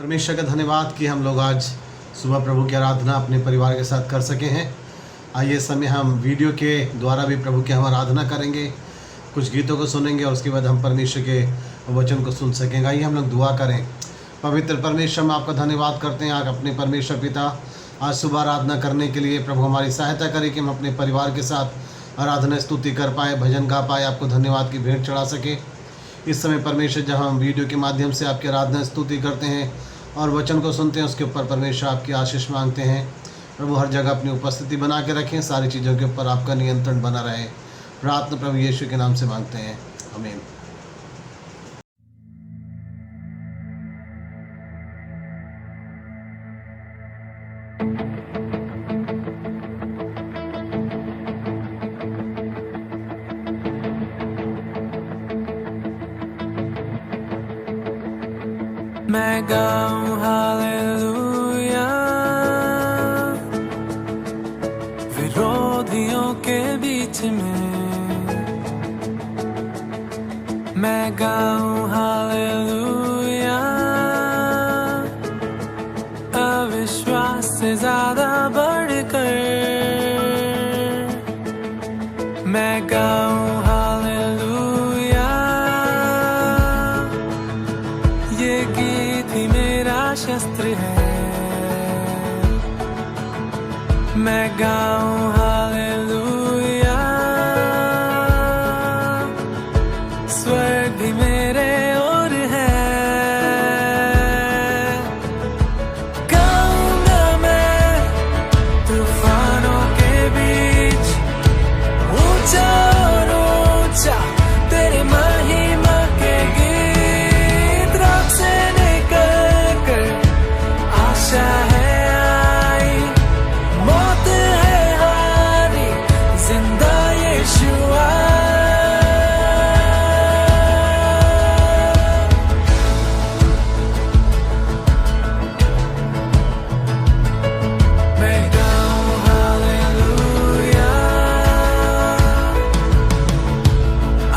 परमेश्वर का धन्यवाद कि हम लोग आज सुबह प्रभु की आराधना अपने परिवार के साथ कर सके हैं। आइए इस समय हम वीडियो के द्वारा भी प्रभु की हम आराधना करेंगे, कुछ गीतों को सुनेंगे और उसके बाद हम परमेश्वर के वचन को सुन सकेंगे। आइए हम लोग दुआ करें। पवित्र परमेश्वर, हम आपका धन्यवाद करते हैं। आप अपने परमेश्वर पिता आज सुबह आराधना करने के लिए प्रभु हमारी सहायता करें कि हम अपने परिवार के साथ आराधना स्तुति कर पाए, भजन गा पाए, आपको धन्यवाद की भेंट चढ़ा सके। इस समय परमेश्वर जब हम वीडियो के माध्यम से आपकी आराधना स्तुति करते हैं और वचन को सुनते हैं, उसके ऊपर परमेश्वर आपकी आशीष मांगते हैं। प्रभु हर जगह अपनी उपस्थिति बना के रखें, सारी चीज़ों के ऊपर आपका नियंत्रण बना रहे। प्रार्थना प्रभु यीशु के नाम से मांगते हैं, आमीन। मैं गाऊं हालेलुया विरोधियों के बीच में, मैं गाऊं हालेलुया अविश्वास से ज्यादा बढ़कर, मैं गाऊं हालेलुया। ये गीत ही मेरा शस्त्र है, मैं गाऊं हालेलुया। स्वर्ग भी मेरे ओर है, गाऊंगा मैं तूफानों के बीच, ऊंचा और ऊंचा तेरे महिमा के गीत। रात से निकल कर आशा है आई, मौत है हारी, जिंदा यीशुआ। मैं गाऊं हालेलुया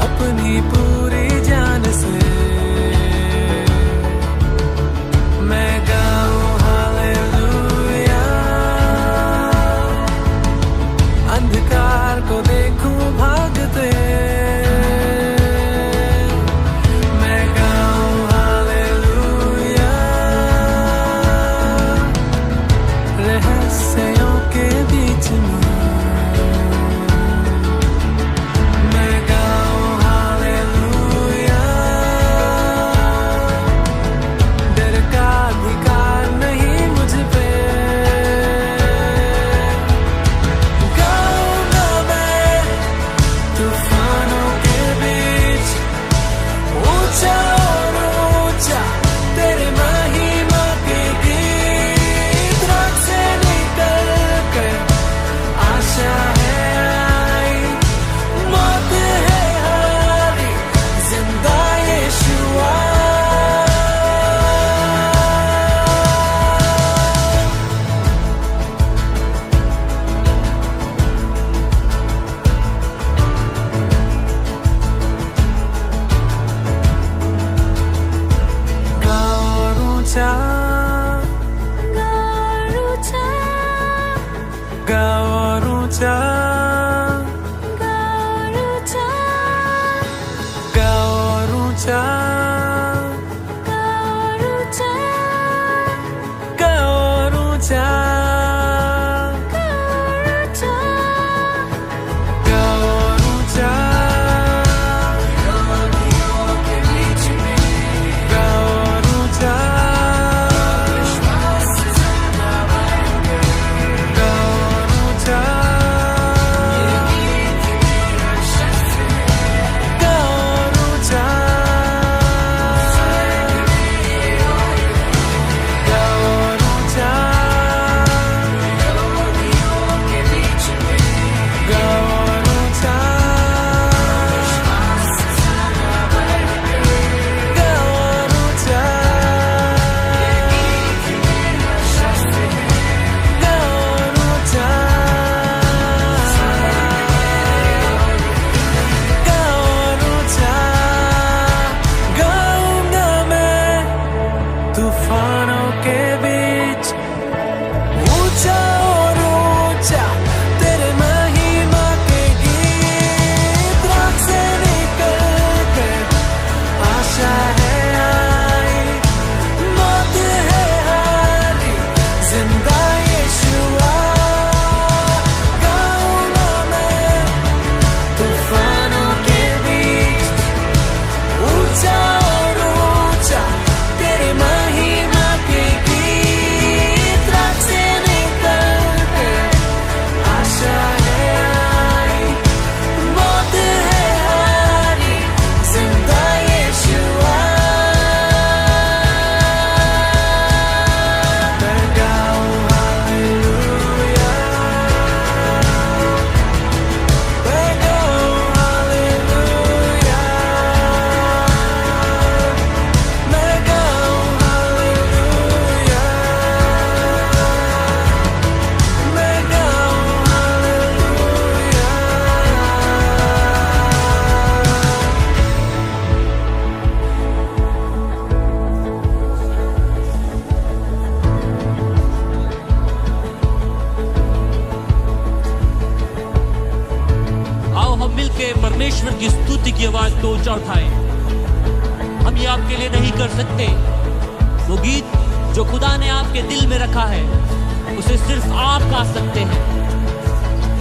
अपनी पूरी जान से, मैं गाऊं हालेलुया। अंधकार को देखूं भागते, मैं गाऊं हालेलुया। रहस्यों के बीच में, मैं गाऊं हालेलुया। डर का अधिकार नहीं मुझ पे, गाऊंगा मैं तूफानों के बीच, ऊंचा और ऊंचा तेरे महिमा के गीत। रात से निकल कर आशा है आई, मौत है हारी, जिंदा यीशुआ। गाओ और ऊंचा, गाओ और ऊंचा, गाओ और ऊंचा, गाओ और ऊंचा, गाओ और ऊंचा। विरोधियों के बीच में, गाओ और ऊंचा, विश्वास से ज्यादा बढ़कर, गाओ और ऊंचा, के परमेश्वर की स्तुति की आवाज को ऊंचा उठाए। हम ये आपके लिए नहीं कर सकते। वो गीत जो खुदा ने आपके दिल में रखा है उसे सिर्फ आप गा सकते हैं।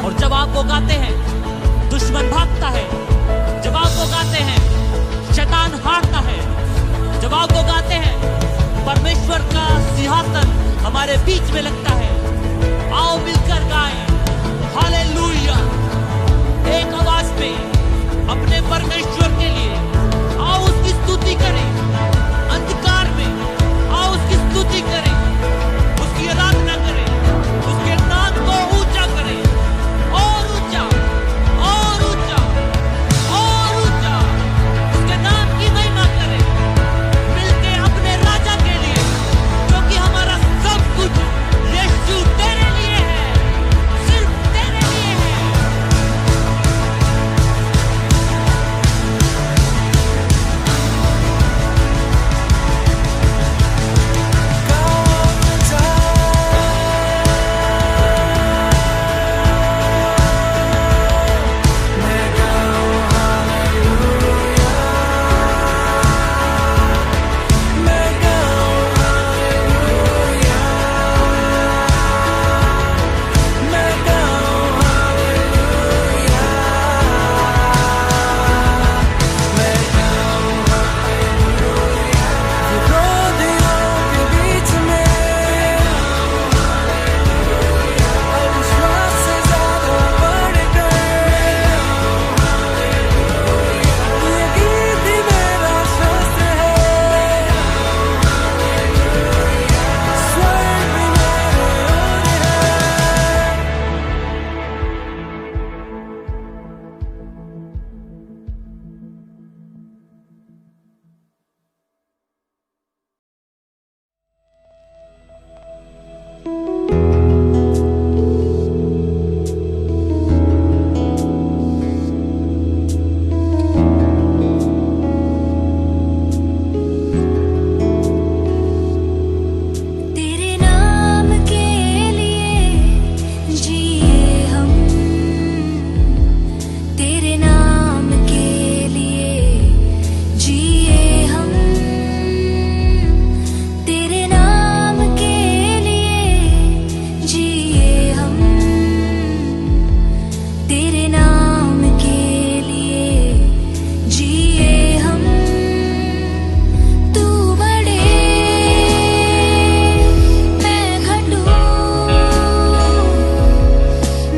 और जब आप वो गाते हैं दुश्मन भागता है, जब आप वो गाते हैं शैतान हारता है, जब आप वो गाते हैं परमेश्वर का सिंहासन हमारे बीच में लगता है। आओ मिलकर गाएं हालेलुया एक आवाज में अपने परमेश्वर के लिए। आओ उसकी स्तुति करें अंधकार में, आओ उसकी स्तुति करें, उसकी आराधना करें, उसके नाम को ऊंचा करें, और ऊंचा और ऊंचा और ऊंचा उसके नाम की महिमा करें। मिलके अपने राजा के लिए, क्योंकि हमारा सब कुछ यीशु तेरे लिए है, सिर्फ तेरे लिए है। तेरे नाम के लिए जिए हम, तेरे नाम के लिए जिए हम, तेरे नाम के लिए जिए हम, तेरे नाम के लिए जिए हम। तू बड़े मैं घटूं,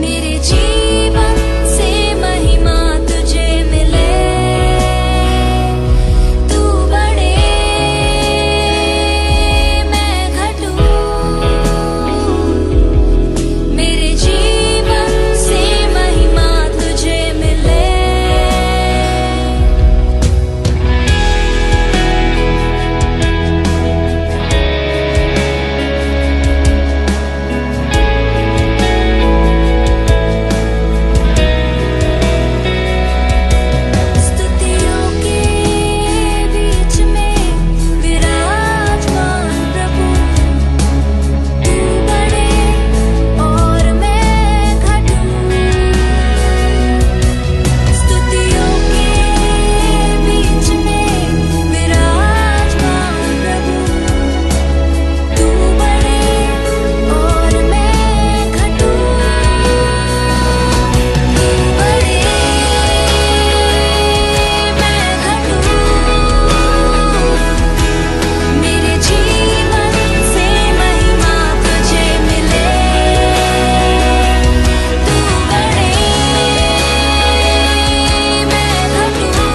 मेरे जीवन से महिमा तुझे मिले। तू बड़े मैं घटूं, मेरे जीवन से महिमा तुझे मिले। स्तुतियों के बीच में विराजमान प्रभु, तू बड़े और मैं घटूं। स्तुतियों के बीच में विराजमान प्रभु, तू बड़े और मैं घटूं। तू बड़े मैं घटूं, मेरे जीवन से महिमा तुझे मिले। तू बड़े मैं घटूं,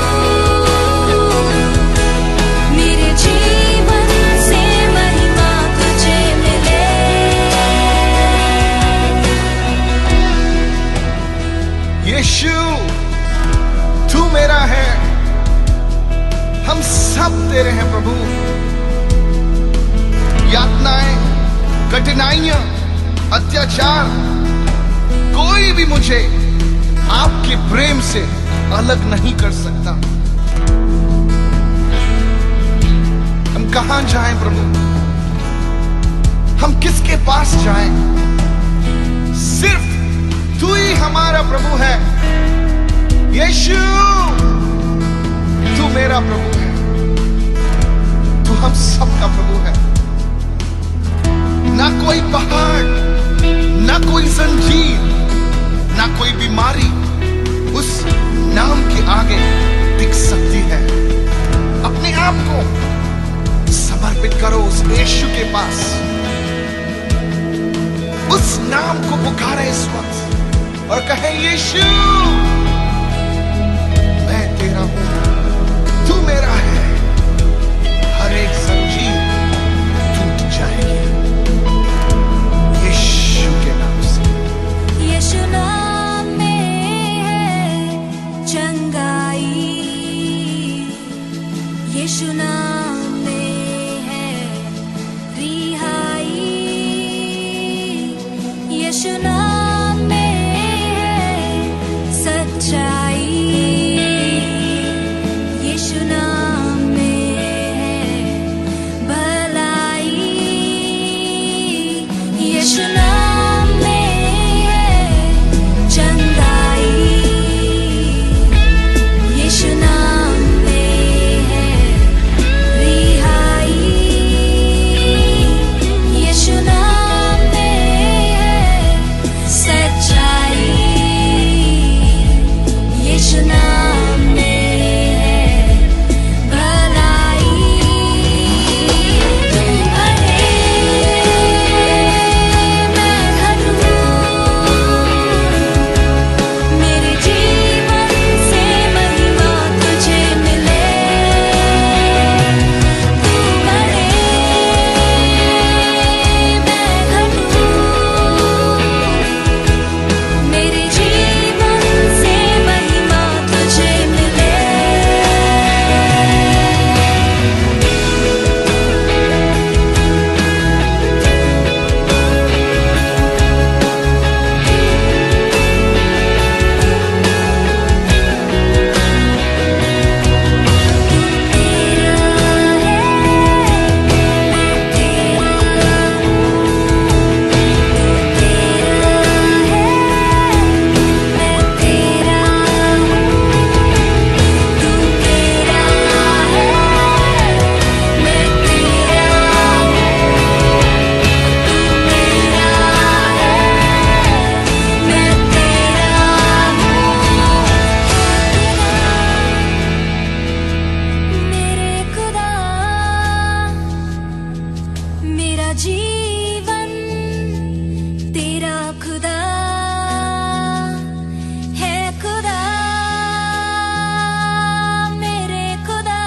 मेरे जीवन से महिमा तुझे मिले। यीशु तू मेरा है, हम सब तेरे हैं प्रभु। यातनाएं, कठिनाइयां, अत्याचार, कोई भी मुझे आपके प्रेम से अलग नहीं कर सकता। हम कहां जाएं प्रभु, हम किसके पास जाएं? सिर्फ तू ही हमारा प्रभु है। यीशु मेरा प्रभु है, तू हम सबका प्रभु है। ना कोई पहाड़, ना कोई जंजीर, ना कोई बीमारी उस नाम के आगे टिक सकती है। अपने आप को समर्पित करो उस यीशु के पास, उस नाम को पुकारे इस वक्त और कहे, यीशु मैं तेरा हूं, तू मेरा है। हर एक जंजीर टूट जाएगी यीशु के नाम से। यीशु नाम में है चंगाई, यीशु नाम में है रिहाई, यीशु नाम में है सच्चाई, यीशु नाम में है भलाई, यीशु नाम में है चंगाई, यीशु नाम में है रिहाई, यीशु नाम में है सच्चाई, यीशु नाम में है भलाई। तू बढ़े मैं घटूं, मेरे जीवन से महिमा तुझे मिले। तू बढ़े मैं घटूं, मेरे जीवन से महिमा तुझे मिले। मेरे खुदा मेरा जीवन तेरा खुदा है। खुदा मेरे खुदा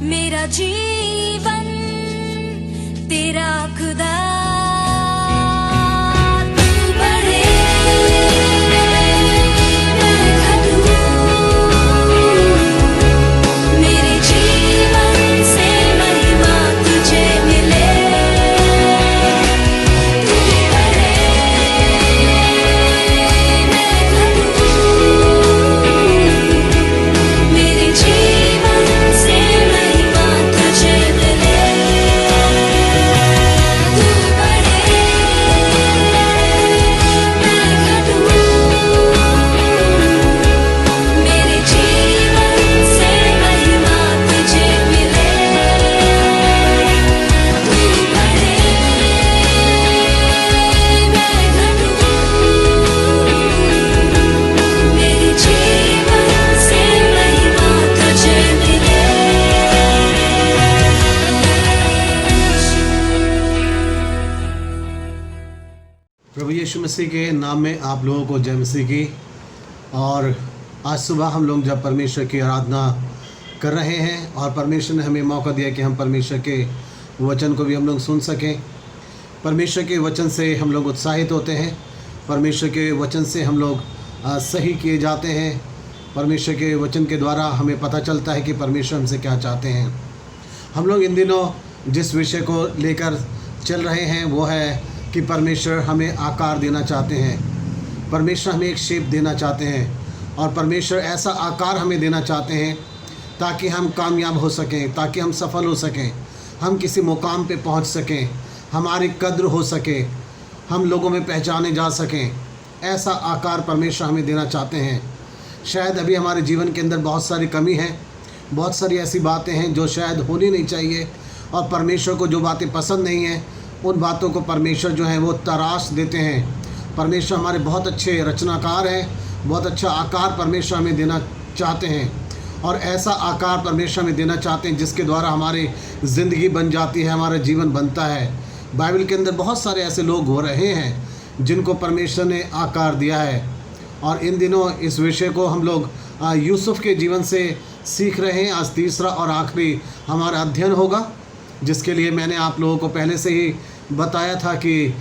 मेरा जीवन तेरा खुदा। तू बढ़े मैं घटूं, मेरे जीवन से महिमा तुझे मिले। तू बढ़े मैं घटूं, मेरे जीवन से महिमा तुझे मिले। तू बढ़े मैं घटूं, मेरे जीवन से महिमा तुझे मिले। तू बढ़े मैं घटूं, मेरे जीवन से महिमा तुझे मिले। प्रभु यीशु मसीह के नाम में आप लोगों को जय मसीह की। और आज सुबह हम लोग जब परमेश्वर की आराधना कर रहे हैं और परमेश्वर ने हमें मौका दिया कि हम परमेश्वर के वचन को भी हम लोग सुन सकें। परमेश्वर के वचन से हम लोग उत्साहित होते हैं, परमेश्वर के वचन से हम लोग सही किए जाते हैं। परमेश्वर के वचन के द्वारा हमें पता चलता है कि परमेश्वर हमसे क्या चाहते हैं। हम लोग इन दिनों जिस विषय को लेकर चल रहे हैं वो है कि परमेश्वर हमें आकार देना चाहते हैं, परमेश्वर हमें एक शेप देना चाहते हैं और परमेश्वर ऐसा आकार हमें देना चाहते हैं ताकि हम कामयाब हो सकें, ताकि हम सफल हो सकें, हम किसी मुकाम पे पहुंच सकें, हमारी कद्र हो सके, हम लोगों में पहचाने जा सकें। ऐसा आकार परमेश्वर हमें देना चाहते हैं। शायद अभी हमारे जीवन के अंदर बहुत सारी कमी है, बहुत सारी ऐसी बातें हैं जो शायद होनी नहीं चाहिए, और परमेश्वर को जो बातें पसंद नहीं हैं उन बातों को परमेश्वर जो है वो तराश देते हैं। परमेश्वर हमारे बहुत अच्छे रचनाकार हैं, बहुत अच्छा आकार परमेश्वर हमें देना चाहते हैं, और ऐसा आकार परमेश्वर हमें देना चाहते हैं जिसके द्वारा हमारी ज़िंदगी बन जाती है, हमारा जीवन बनता है। बाइबल के अंदर बहुत सारे ऐसे लोग हो रहे हैं जिनको परमेश्वर ने आकार दिया है, और इन दिनों इस विषय को हम लोग यूसुफ के जीवन से सीख रहे हैं। आज तीसरा और आखिरी हमारा अध्ययन होगा, जिसके लिए मैंने आप लोगों को पहले से ही बताया था कि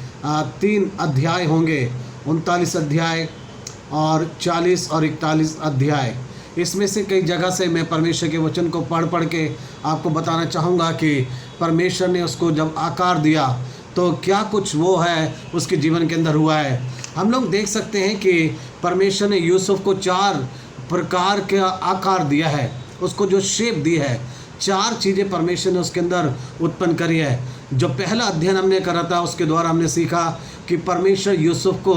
3 अध्याय होंगे, 39 अध्याय और 40 और 41 अध्याय। इसमें से कई जगह से मैं परमेश्वर के वचन को पढ़ के आपको बताना चाहूँगा कि परमेश्वर ने उसको जब आकार दिया तो क्या कुछ वो है उसके जीवन के अंदर हुआ है। हम लोग देख सकते हैं कि परमेश्वर ने यूसुफ को 4 प्रकार का आकार दिया है, उसको जो शेप दी है, 4 चीज़ें परमेश्वर ने उसके अंदर उत्पन्न करी है। जो पहला अध्ययन हमने करा था उसके द्वारा हमने सीखा कि परमेश्वर यूसुफ को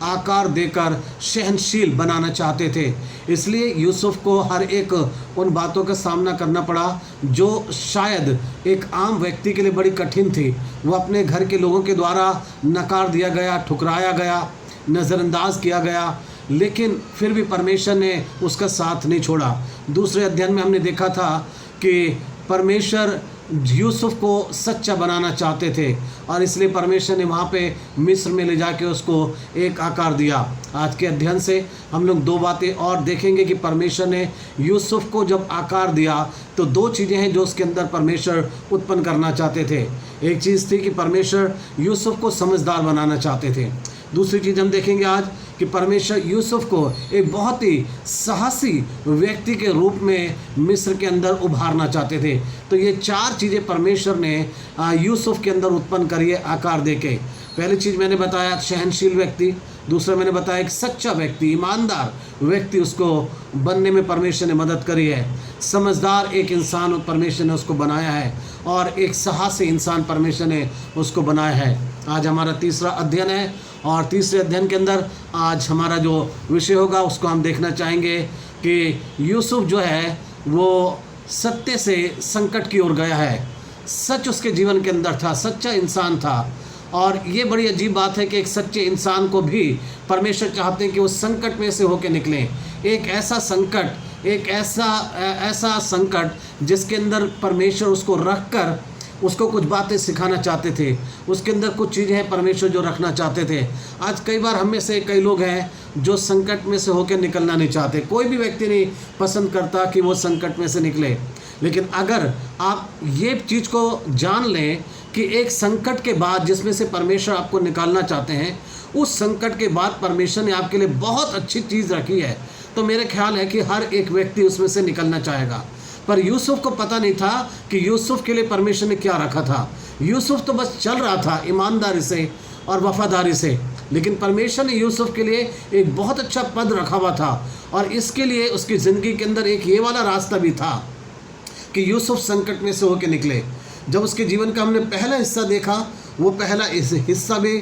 आकार देकर सहनशील बनाना चाहते थे, इसलिए यूसुफ को हर एक उन बातों का सामना करना पड़ा जो शायद एक आम व्यक्ति के लिए बड़ी कठिन थी। वो अपने घर के लोगों के द्वारा नकार दिया गया, ठुकराया गया, नज़रअंदाज किया गया, लेकिन फिर भी परमेश्वर ने उसका साथ नहीं छोड़ा। दूसरे अध्ययन में हमने देखा था कि परमेश्वर यूसुफ को सच्चा बनाना चाहते थे, और इसलिए परमेश्वर ने वहाँ पे मिस्र में ले जाके उसको एक आकार दिया। आज के अध्ययन से हम लोग 2 बातें और देखेंगे कि परमेश्वर ने यूसुफ को जब आकार दिया तो 2 चीज़ें हैं जो उसके अंदर परमेश्वर उत्पन्न करना चाहते थे। एक चीज़ थी कि परमेश्वर यूसुफ को समझदार बनाना चाहते थे। दूसरी चीज़ हम देखेंगे आज कि परमेश्वर यूसुफ को एक बहुत ही साहसी व्यक्ति के रूप में मिस्र के अंदर उभारना चाहते थे। तो ये 4 चीज़ें परमेश्वर ने यूसुफ के अंदर उत्पन्न करी है आकार देके। पहली चीज़ मैंने बताया सहनशील व्यक्ति, दूसरा मैंने बताया एक सच्चा व्यक्ति, ईमानदार व्यक्ति उसको बनने में परमेश्वर ने मदद करी है। समझदार एक इंसान परमेश्वर ने उसको बनाया है, और एक साहसी इंसान परमेश्वर ने उसको बनाया है। आज हमारा तीसरा अध्ययन है, और तीसरे अध्ययन के अंदर आज हमारा जो विषय होगा उसको हम देखना चाहेंगे कि यूसुफ जो है वो सत्य से संकट की ओर गया है। सच उसके जीवन के अंदर था, सच्चा इंसान था, और ये बड़ी अजीब बात है कि एक सच्चे इंसान को भी परमेश्वर चाहते हैं कि वो संकट में से होकर निकलें। एक ऐसा संकट, एक ऐसा संकट जिसके अंदर परमेश्वर उसको रख कर उसको कुछ बातें सिखाना चाहते थे, उसके अंदर कुछ चीज़ें हैं परमेश्वर जो रखना चाहते थे। आज कई बार हम में से कई लोग हैं जो संकट में से होकर निकलना नहीं चाहते। कोई भी व्यक्ति नहीं पसंद करता कि वो संकट में से निकले, लेकिन अगर आप ये चीज़ को जान लें कि एक संकट के बाद जिसमें से परमेश्वर आपको निकालना चाहते हैं, उस संकट के बाद परमेश्वर ने आपके लिए बहुत अच्छी चीज़ रखी है, तो मेरे ख्याल है कि हर एक व्यक्ति उसमें से निकलना चाहेगा। पर यूसुफ को पता नहीं था कि यूसुफ के लिए परमेश्वर ने क्या रखा था। यूसुफ तो बस चल रहा था ईमानदारी से और वफादारी से, लेकिन परमेश्वर ने यूसुफ के लिए एक बहुत अच्छा पद रखा हुआ था, और इसके लिए उसकी ज़िंदगी के अंदर एक ये वाला रास्ता भी था कि यूसुफ संकट में से होकर निकले। जब उसके जीवन का हमने पहला हिस्सा देखा, वो पहला हिस्सा भी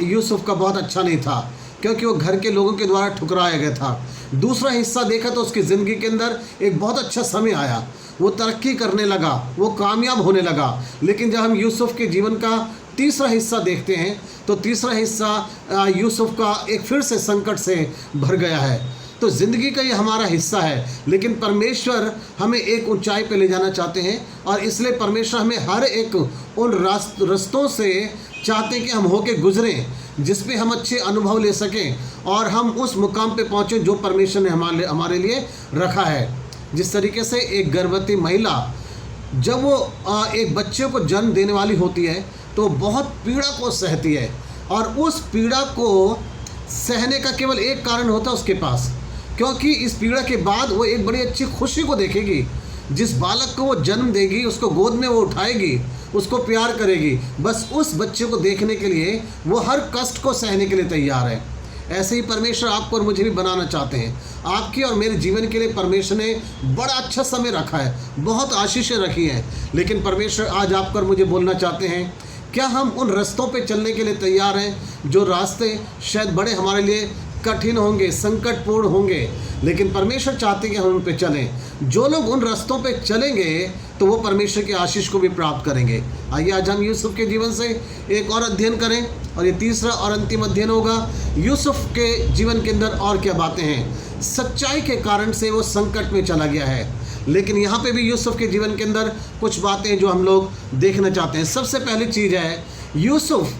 यूसुफ का बहुत अच्छा नहीं था, क्योंकि वो घर के लोगों के द्वारा ठुकराया गया था। दूसरा हिस्सा देखा तो उसकी ज़िंदगी के अंदर एक बहुत अच्छा समय आया, वो तरक्की करने लगा, वो कामयाब होने लगा। लेकिन जब हम यूसुफ के जीवन का तीसरा हिस्सा देखते हैं तो तीसरा हिस्सा यूसुफ का एक फिर से संकट से भर गया है। तो ज़िंदगी का ये हमारा हिस्सा है, लेकिन परमेश्वर हमें एक ऊंचाई पे ले जाना चाहते हैं, और इसलिए परमेश्वर हमें हर एक उन रास्तों से चाहते हैं कि हम होके गुजरें जिस पे हम अच्छे अनुभव ले सकें और हम उस मुकाम पे पहुँचें जो परमेश्वर ने हमारे लिए रखा है। जिस तरीके से एक गर्भवती महिला जब वो एक बच्चे को जन्म देने वाली होती है तो बहुत पीड़ा को सहती है, और उस पीड़ा को सहने का केवल एक कारण होता है उसके पास, क्योंकि इस पीड़ा के बाद वो एक बड़ी अच्छी खुशी को देखेगी। जिस बालक को वो जन्म देगी उसको गोद में वो उठाएगी, उसको प्यार करेगी, बस उस बच्चे को देखने के लिए वो हर कष्ट को सहने के लिए तैयार है। ऐसे ही परमेश्वर आपको और मुझे भी बनाना चाहते हैं। आपके और मेरे जीवन के लिए परमेश्वर ने बड़ा अच्छा समय रखा है, बहुत आशीषें रखी हैं, लेकिन परमेश्वर आज आपको और मुझे बोलना चाहते हैं, क्या हम उन रास्तों पे चलने के लिए तैयार हैं जो रास्ते शायद बड़े हमारे लिए कठिन होंगे, संकटपूर्ण होंगे, लेकिन परमेश्वर चाहते कि हम उन पे चलें। जो लोग उन रास्तों पे चलेंगे तो वो परमेश्वर की आशीष को भी प्राप्त करेंगे। आइए आज हम यूसुफ के जीवन से एक और अध्ययन करें, और ये तीसरा और अंतिम अध्ययन होगा यूसुफ के जीवन के अंदर और क्या बातें हैं। सच्चाई के कारण से वो संकट में चला गया है, लेकिन यहाँ पे भी यूसुफ के जीवन के अंदर कुछ बातें जो हम लोग देखना चाहते हैं। सबसे पहली चीज़ है, यूसुफ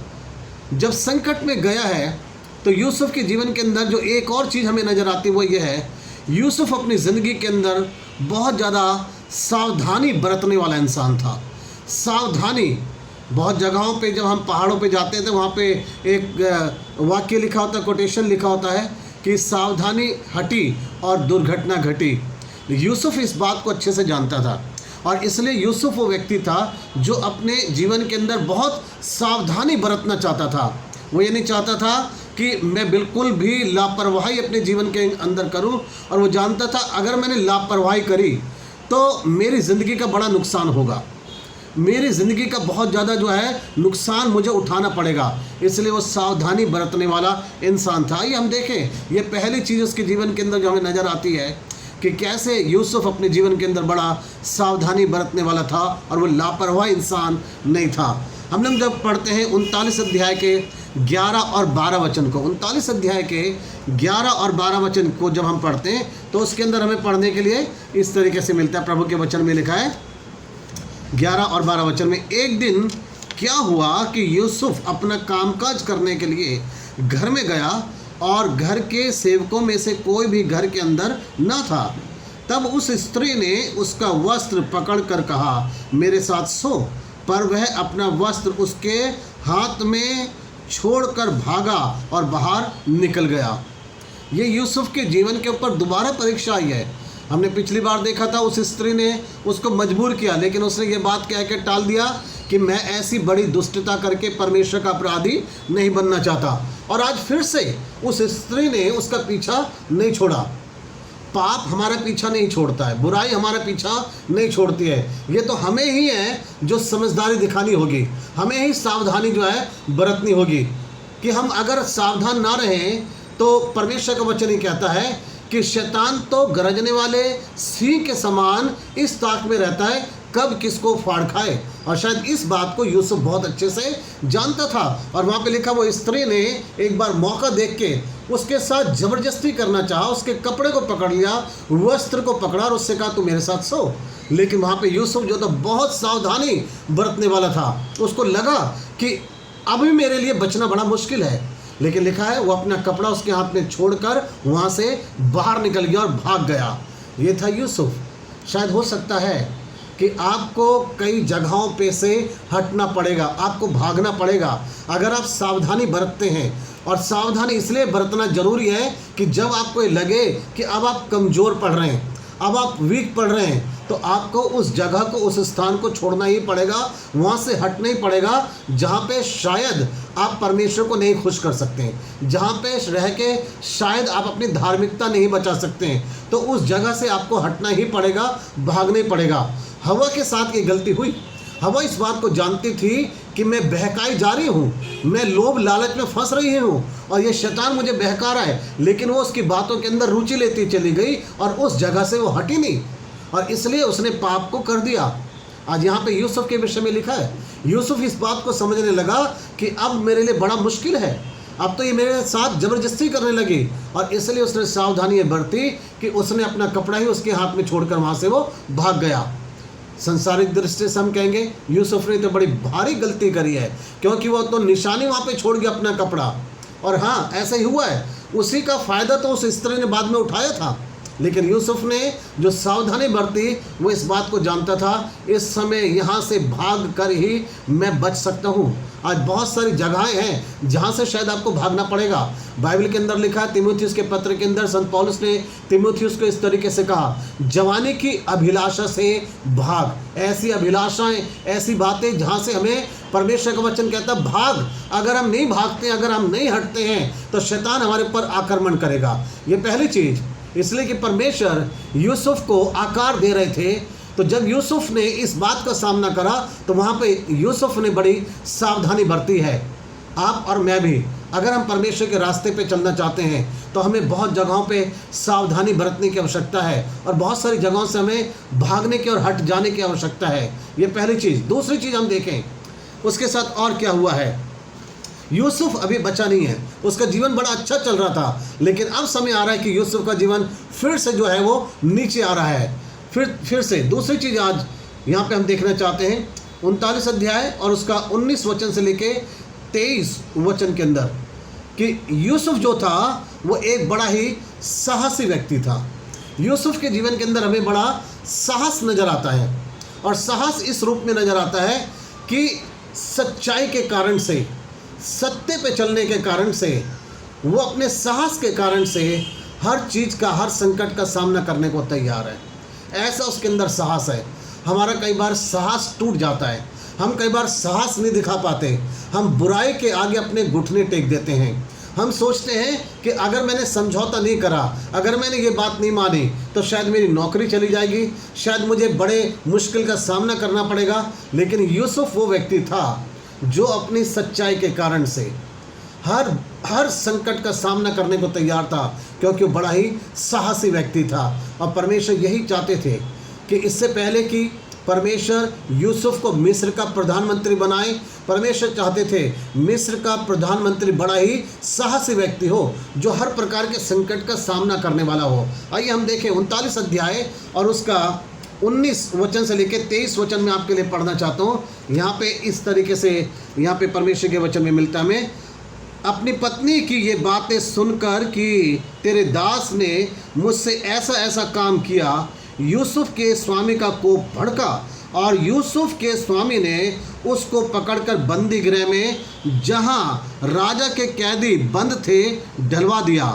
जब संकट में गया है तो यूसुफ के जीवन के अंदर जो एक और चीज़ हमें नज़र आती है वो ये है, यूसुफ अपनी ज़िंदगी के अंदर बहुत ज़्यादा सावधानी बरतने वाला इंसान था। सावधानी, बहुत जगहों पे जब हम पहाड़ों पे जाते हैं तो वहाँ पे एक वाक्य लिखा होता है, कोटेशन लिखा होता है कि सावधानी हटी और दुर्घटना घटी। यूसुफ इस बात को अच्छे से जानता था, और इसलिए यूसुफ वो व्यक्ति था जो अपने जीवन के अंदर बहुत सावधानी बरतना चाहता था। वो ये नहीं चाहता था कि मैं बिल्कुल भी लापरवाही अपने जीवन के अंदर करूं, और वो जानता था अगर मैंने लापरवाही करी तो मेरी ज़िंदगी का बड़ा नुकसान होगा, मेरी ज़िंदगी का बहुत ज़्यादा जो है नुकसान मुझे उठाना पड़ेगा। इसलिए वो सावधानी बरतने वाला इंसान था। ये हम देखें, ये पहली चीज़ उसके जीवन के अंदर जो हमें नज़र आती है कि कैसे यूसुफ अपने जीवन के अंदर बड़ा सावधानी बरतने वाला था और वो लापरवाह इंसान नहीं था। हम लोग जब पढ़ते हैं 39 अध्याय के 11 और 12 वचन को, 39 अध्याय के 11 और 12 वचन को जब हम पढ़ते हैं तो उसके अंदर हमें पढ़ने के लिए इस तरीके से मिलता है। प्रभु के वचन में लिखा है 11 और 12 वचन में, एक दिन क्या हुआ कि यूसुफ अपना कामकाज करने के लिए घर में गया और घर के सेवकों में से कोई भी घर के अंदर न था। तब उस स्त्री ने उसका वस्त्र पकड़कर कहा, मेरे साथ सो। पर वह अपना वस्त्र उसके हाथ में छोड़कर भागा और बाहर निकल गया। ये यूसुफ के जीवन के ऊपर दोबारा परीक्षा आई है। हमने पिछली बार देखा था उस स्त्री ने उसको मजबूर किया, लेकिन उसने ये बात कह के टाल दिया कि मैं ऐसी बड़ी दुष्टता करके परमेश्वर का अपराधी नहीं बनना चाहता। और आज फिर से उस स्त्री ने उसका पीछा नहीं छोड़ा। पाप हमारा पीछा नहीं छोड़ता है, बुराई हमारा पीछा नहीं छोड़ती है। ये तो हमें ही है जो समझदारी दिखानी होगी, हमें ही सावधानी जो है बरतनी होगी कि हम अगर सावधान ना रहें तो परमेश्वर का वचन ही कहता है कि शैतान तो गरजने वाले सिंह के समान इस ताक में रहता है कब किसको फाड़ खाए। और शायद इस बात को यूसुफ बहुत अच्छे से जानता था। और वहाँ पे लिखा, वो स्त्री ने एक बार मौका देख के उसके साथ ज़बरदस्ती करना चाहा, उसके कपड़े को पकड़ लिया, वस्त्र को पकड़ा और उससे कहा तू मेरे साथ सो। लेकिन वहाँ पे यूसुफ जो था बहुत सावधानी बरतने वाला था। उसको लगा कि अभी मेरे लिए बचना बड़ा मुश्किल है, लेकिन लिखा है वो अपना कपड़ा उसके हाथ में छोड़कर वहाँ से बाहर निकल गया और भाग गया। ये था यूसुफ। शायद हो सकता है कि आपको कई जगहों पे से हटना पड़ेगा, आपको भागना पड़ेगा अगर आप सावधानी बरतते हैं। और सावधानी इसलिए बरतना ज़रूरी है कि जब आपको ये लगे कि अब आप कमज़ोर पड़ रहे हैं, अब आप वीक पड़ रहे हैं, तो आपको उस जगह को, उस स्थान को छोड़ना ही पड़ेगा, वहाँ से हटना ही पड़ेगा जहाँ पे शायद आप परमेश्वर को नहीं खुश कर सकते हैं, जहाँ पे रह के शायद आप अपनी धार्मिकता नहीं बचा सकते हैं। तो उस जगह से आपको हटना ही पड़ेगा, भागना ही पड़ेगा। हवा के साथ ये गलती हुई। हवा इस बात को जानती थी कि मैं बहकाई जा रही हूँ, मैं लोभ लालच में फंस रही हूँ और ये शैतान मुझे बहका रहा है, लेकिन वो उसकी बातों के अंदर रुचि लेती चली गई और उस जगह से वो हटी नहीं, और इसलिए उसने पाप को कर दिया। आज यहाँ पे यूसुफ के विषय में लिखा है, यूसुफ इस बात को समझने लगा कि अब मेरे लिए बड़ा मुश्किल है, अब तो ये मेरे साथ ज़बरदस्ती करने लगी, और इसलिए उसने सावधानी बरती कि उसने अपना कपड़ा ही उसके हाथ में छोड़कर वहाँ से वो भाग गया। संसारिक दृष्टि से हम कहेंगे यूसुफ ने तो बड़ी भारी गलती करी है, क्योंकि वो तो निशानी वहाँ पे छोड़ गया अपना कपड़ा। और हाँ, ऐसा ही हुआ है, उसी का फ़ायदा तो उस स्त्री ने बाद में उठाया था, लेकिन यूसुफ ने जो सावधानी बरती वो इस बात को जानता था इस समय यहाँ से भाग कर ही मैं बच सकता हूँ। आज बहुत सारी जगहें हैं जहाँ से शायद आपको भागना पड़ेगा। बाइबल के अंदर लिखा है, तीमुथियुस के पत्र के अंदर संत पौलुस ने तीमुथियुस को इस तरीके से कहा, जवानी की अभिलाषा से भाग। ऐसी अभिलाषाएं, ऐसी बातें जहाँ से हमें परमेश्वर का वचन कहता है भाग। अगर हम नहीं भागते, अगर हम नहीं हटते हैं तो शैतान हमारे ऊपर आक्रमण करेगा। ये पहली चीज़। इसलिए कि परमेश्वर यूसुफ को आकार दे रहे थे, तो जब यूसुफ ने इस बात का सामना करा तो वहाँ पे यूसुफ ने बड़ी सावधानी बरती है। आप और मैं भी अगर हम परमेश्वर के रास्ते पे चलना चाहते हैं तो हमें बहुत जगहों पे सावधानी बरतने की आवश्यकता है और बहुत सारी जगहों से हमें भागने की और हट जाने की आवश्यकता है। ये पहली चीज़। दूसरी चीज़ हम देखें उसके साथ और क्या हुआ है। यूसुफ अभी बचा नहीं है, उसका जीवन बड़ा अच्छा चल रहा था, लेकिन अब समय आ रहा है कि यूसुफ का जीवन फिर से जो है वो नीचे आ रहा है, फिर से। दूसरी चीज़ आज यहाँ पे हम देखना चाहते हैं 39 अध्याय और उसका 19 वचन से लेके 23 वचन के अंदर कि यूसुफ जो था वो एक बड़ा ही साहसी व्यक्ति था। यूसुफ के जीवन के अंदर हमें बड़ा साहस नज़र आता है, और साहस इस रूप में नज़र आता है कि सच्चाई के कारण से, सत्य पे चलने के कारण से, वो अपने साहस के कारण से हर चीज़ का, हर संकट का सामना करने को तैयार है। ऐसा उसके अंदर साहस है। हमारा कई बार साहस टूट जाता है, हम कई बार साहस नहीं दिखा पाते, हम बुराई के आगे अपने घुटने टेक देते हैं। हम सोचते हैं कि अगर मैंने समझौता नहीं करा, अगर मैंने ये बात नहीं मानी तो शायद मेरी नौकरी चली जाएगी, शायद मुझे बड़े मुश्किल का सामना करना पड़ेगा। लेकिन यूसुफ वो व्यक्ति था जो अपनी सच्चाई के कारण से हर संकट का सामना करने को तैयार था, क्योंकि वो बड़ा ही साहसी व्यक्ति था। और परमेश्वर यही चाहते थे कि इससे पहले कि परमेश्वर यूसुफ को मिस्र का प्रधानमंत्री बनाए, परमेश्वर चाहते थे मिस्र का प्रधानमंत्री बड़ा ही साहसी व्यक्ति हो, जो हर प्रकार के संकट का सामना करने वाला हो। आइए हम देखें 39 अध्याय और उसका 19 वचन से लेकर 23 वचन में आपके लिए पढ़ना चाहता हूँ। यहाँ पे इस तरीके से यहाँ पे परमेश्वर के वचन में मिलता है हमें, अपनी पत्नी की ये बातें सुनकर कि तेरे दास ने मुझसे ऐसा ऐसा काम किया, यूसुफ के स्वामी का कोप भड़का और यूसुफ के स्वामी ने उसको पकड़कर बंदी गृह में, जहाँ राजा के कैदी बंद थे, डलवा दिया।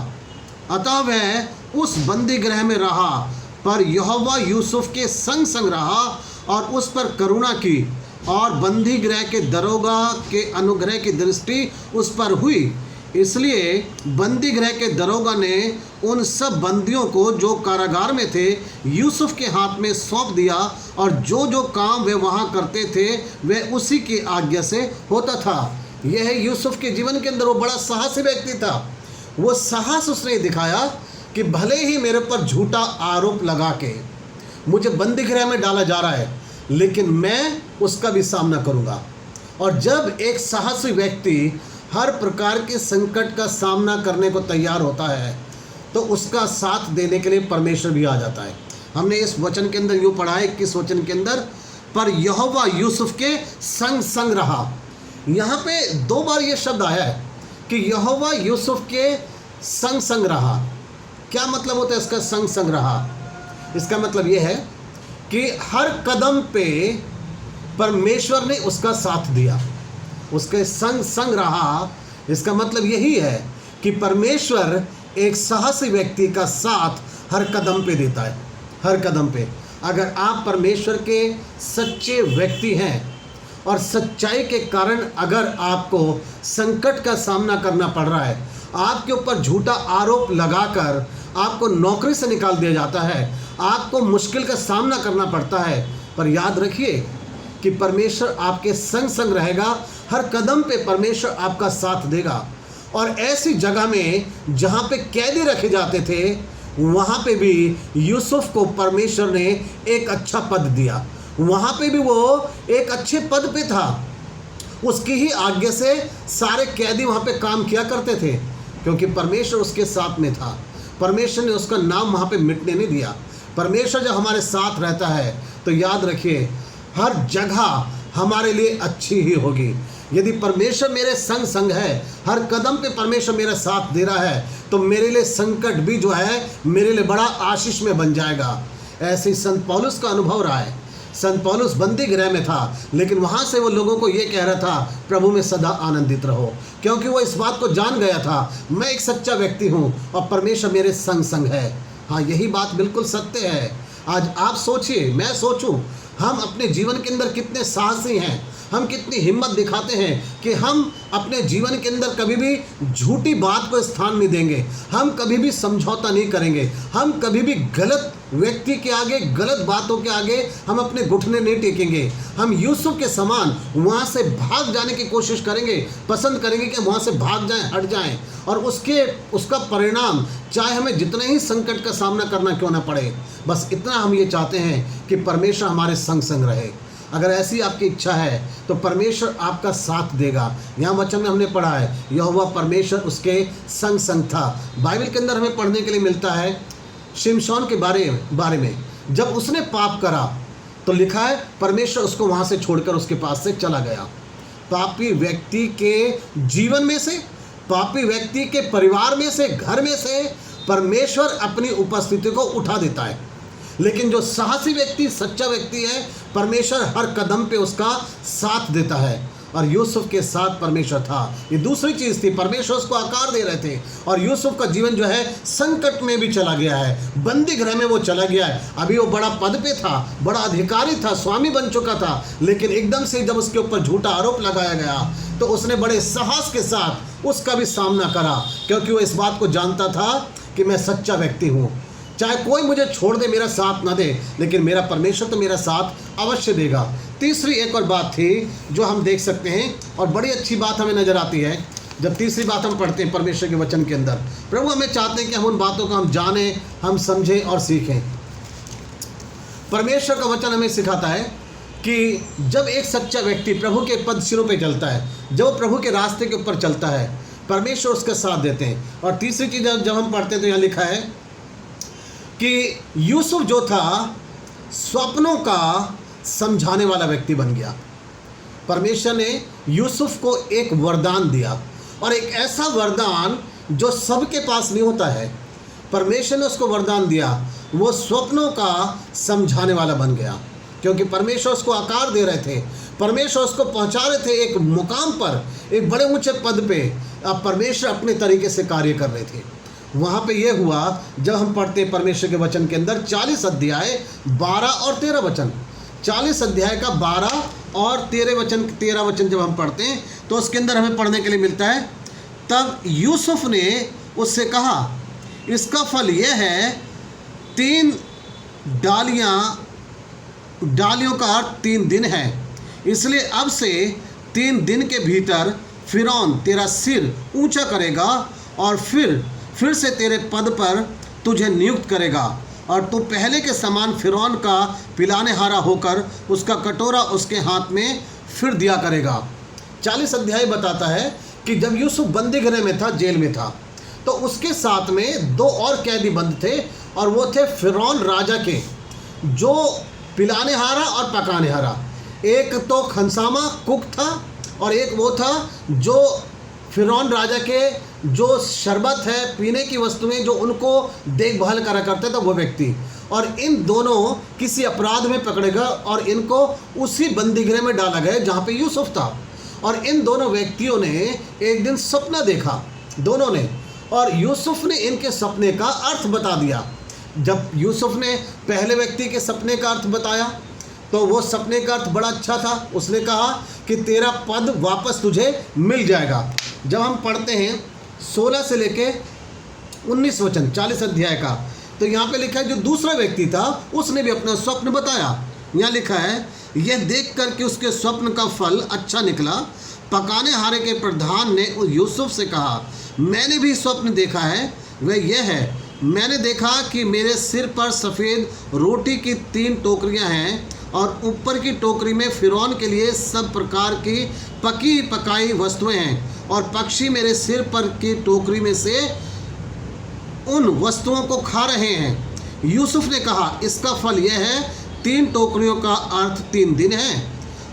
अतः वह उस बंदी गृह में रहा, पर यहोवा यूसुफ के संग संग रहा और उस पर करुणा की, और बंदी गृह के दरोगा के अनुग्रह की दृष्टि उस पर हुई। इसलिए बंदी गृह के दरोगा ने उन सब बंदियों को जो कारागार में थे यूसुफ के हाथ में सौंप दिया, और जो जो काम वे वहाँ करते थे वह उसी की आज्ञा से होता था। यह यूसुफ के जीवन के अंदर वो बड़ा साहसी व्यक्ति था। वो साहस उसने दिखाया कि भले ही मेरे पर झूठा आरोप लगा के मुझे बंदी गृह में डाला जा रहा है, लेकिन मैं उसका भी सामना करूँगा। और जब एक साहसी व्यक्ति हर प्रकार के संकट का सामना करने को तैयार होता है तो उसका साथ देने के लिए परमेश्वर भी आ जाता है। हमने इस वचन के अंदर यूँ पढ़ा है, किस वचन के अंदर, पर यहोवा यूसुफ के संग संग रहा। यहाँ पे 2 बार ये शब्द आया है कि यहोवा यूसुफ के संग संग रहा। क्या मतलब होता है इसका, संग संग रहा? इसका मतलब ये है कि हर कदम पे परमेश्वर ने उसका साथ दिया, उसके संग संग रहा। इसका मतलब यही है कि परमेश्वर एक साहसी व्यक्ति का साथ हर कदम पे देता है, हर कदम पे। अगर आप परमेश्वर के सच्चे व्यक्ति हैं और सच्चाई के कारण अगर आपको संकट का सामना करना पड़ रहा है, आपके ऊपर झूठा आरोप लगाकर आपको नौकरी से निकाल दिया जाता है, आपको मुश्किल का सामना करना पड़ता है, पर याद रखिए कि परमेश्वर आपके संग संग रहेगा। हर कदम पे परमेश्वर आपका साथ देगा। और ऐसी जगह में जहाँ पे कैदी रखे जाते थे, वहाँ पे भी यूसुफ को परमेश्वर ने एक अच्छा पद दिया। वहाँ पे भी वो एक अच्छे पद पे था। उसकी ही आज्ञा से सारे कैदी वहाँ पे काम किया करते थे, क्योंकि परमेश्वर उसके साथ में था। परमेश्वर ने उसका नाम वहाँ पे मिटने नहीं दिया। परमेश्वर जब हमारे साथ रहता है तो याद रखिए हर जगह हमारे लिए अच्छी ही होगी। यदि परमेश्वर मेरे संग संग है, हर कदम पे परमेश्वर मेरा साथ दे रहा है, तो मेरे लिए संकट भी जो है मेरे लिए बड़ा आशीष में बन जाएगा। ऐसे ही संत पौलुस का अनुभव रहा है। संत पौलुस बंदी गृह में था, लेकिन वहाँ से वो लोगों को ये कह रहा था, प्रभु में सदा आनंदित रहो, क्योंकि वो इस बात को जान गया था, मैं एक सच्चा व्यक्ति हूँ और परमेश्वर मेरे संग संग है। हाँ, यही बात बिल्कुल सत्य है। आज आप सोचिए, मैं सोचूं, हम अपने जीवन के अंदर कितने साहसी हैं, हम कितनी हिम्मत दिखाते हैं कि हम अपने जीवन के अंदर कभी भी झूठी बात को स्थान नहीं देंगे, हम कभी भी समझौता नहीं करेंगे, हम कभी भी गलत व्यक्ति के आगे, गलत बातों के आगे हम अपने घुटने नहीं टेकेंगे। हम यूसुफ के समान वहाँ से भाग जाने की कोशिश करेंगे, पसंद करेंगे कि वहाँ से भाग जाएं, हट जाएं, और उसका परिणाम चाहे हमें जितने ही संकट का सामना करना क्यों ना पड़े, बस इतना हम ये चाहते हैं कि परमेश्वर हमारे संग संग रहे। अगर ऐसी आपकी इच्छा है तो परमेश्वर आपका साथ देगा। यहाँ वचन में हमने पढ़ा है यहोवा परमेश्वर उसके संग संग था। बाइबल के अंदर हमें पढ़ने के लिए मिलता है शिमशोन के बारे में। जब उसने पाप करा तो लिखा है परमेश्वर उसको वहाँ से छोड़कर उसके पास से चला गया। पापी व्यक्ति के जीवन में से, पापी व्यक्ति के परिवार में से, घर में से परमेश्वर अपनी उपस्थिति को उठा देता है। लेकिन जो साहसी व्यक्ति, सच्चा व्यक्ति है, परमेश्वर हर कदम पे उसका साथ देता है, और यूसुफ के साथ परमेश्वर था। ये दूसरी चीज़ थी, परमेश्वर उसको आकार दे रहे थे, और यूसुफ का जीवन जो है संकट में भी चला गया है, बंदी गृह में वो चला गया है। अभी वो बड़ा पद पे था, बड़ा अधिकारी था, स्वामी बन चुका था, लेकिन एकदम से जब उसके ऊपर झूठा आरोप लगाया गया तो उसने बड़े साहस के साथ उसका भी सामना करा, क्योंकि वो इस बात को जानता था कि मैं सच्चा व्यक्ति हूँ। चाहे कोई मुझे छोड़ दे, मेरा साथ ना दे, लेकिन मेरा परमेश्वर तो मेरा साथ अवश्य देगा। तीसरी एक और बात थी जो हम देख सकते हैं, और बड़ी अच्छी बात हमें नज़र आती है जब तीसरी बात हम पढ़ते हैं परमेश्वर के वचन के अंदर। प्रभु हमें चाहते हैं कि हम उन बातों को हम जानें, हम समझें और सीखें। परमेश्वर का वचन हमें सिखाता है कि जब एक सच्चा व्यक्ति प्रभु के पद सिरों पे चलता है, जब वो प्रभु के रास्ते के ऊपर चलता है, परमेश्वर उसका साथ देते हैं। और तीसरी चीज़ जब हम पढ़ते हैं तो यहाँ लिखा है कि यूसुफ जो था स्वप्नों का समझाने वाला व्यक्ति बन गया। परमेश्वर ने यूसुफ को एक वरदान दिया, और एक ऐसा वरदान जो सबके पास नहीं होता है। परमेश्वर ने उसको वरदान दिया, वो स्वप्नों का समझाने वाला बन गया, क्योंकि परमेश्वर उसको आकार दे रहे थे, परमेश्वर उसको पहुंचा रहे थे एक मुकाम पर, एक बड़े ऊंचे पद पे। अब परमेश्वर अपने तरीके से कार्य कर रहे थे। वहाँ पे ये हुआ जब हम पढ़ते हैं परमेश्वर के वचन के अंदर 40 अध्याय 12 और 13 वचन, 40 अध्याय का 12 और 13 वचन जब हम पढ़ते हैं तो उसके अंदर हमें पढ़ने के लिए मिलता है, तब यूसुफ ने उससे कहा इसका फल यह है 3 डालियों का अर्थ 3 दिन है, इसलिए अब से 3 दिन के भीतर फिरौन तेरा सिर ऊंचा करेगा और फिर से तेरे पद पर तुझे नियुक्त करेगा, और तू पहले के समान फिरौन का पिलाने हारा होकर उसका कटोरा उसके हाथ में फिर दिया करेगा। 40 अध्याय बताता है कि जब यूसुफ बंदी गृह में था, जेल में था, तो उसके साथ में 2 और कैदी बंद थे, और वो थे फिरौन राजा के, जो पिलाने हारा और पकाने हारा। एक तो खनसामा कुक था, और एक वो था जो फिरौन राजा के जो शरबत है, पीने की वस्तुएं जो उनको देखभाल करा करता था वो व्यक्ति। और इन दोनों किसी अपराध में पकड़े गए और इनको उसी बंदीगृह में डाला गया जहाँ पे यूसुफ था। और इन दोनों व्यक्तियों ने एक दिन सपना देखा, दोनों ने, और यूसुफ ने इनके सपने का अर्थ बता दिया। जब यूसुफ ने पहले व्यक्ति के सपने का अर्थ बताया तो वो सपने का अर्थ बड़ा अच्छा था। उसने कहा कि तेरा पद वापस तुझे मिल जाएगा। जब हम पढ़ते हैं 16 से लेके 19 वचन 40 अध्याय का, तो यहाँ पे लिखा है जो दूसरा व्यक्ति था उसने भी अपना स्वप्न बताया। यहाँ लिखा है यह देख कर कि उसके स्वप्न का फल अच्छा निकला, पकाने हारे के प्रधान ने यूसुफ से कहा मैंने भी स्वप्न देखा है, वह यह है मैंने देखा कि मेरे सिर पर सफ़ेद रोटी की 3 टोकरियां हैं, और ऊपर की टोकरी में फिरौन के लिए सब प्रकार की पकी पकाई वस्तुएं हैं, और पक्षी मेरे सिर पर की टोकरी में से उन वस्तुओं को खा रहे हैं। यूसुफ ने कहा इसका फल यह है 3 टोकरियों का अर्थ 3 दिन है।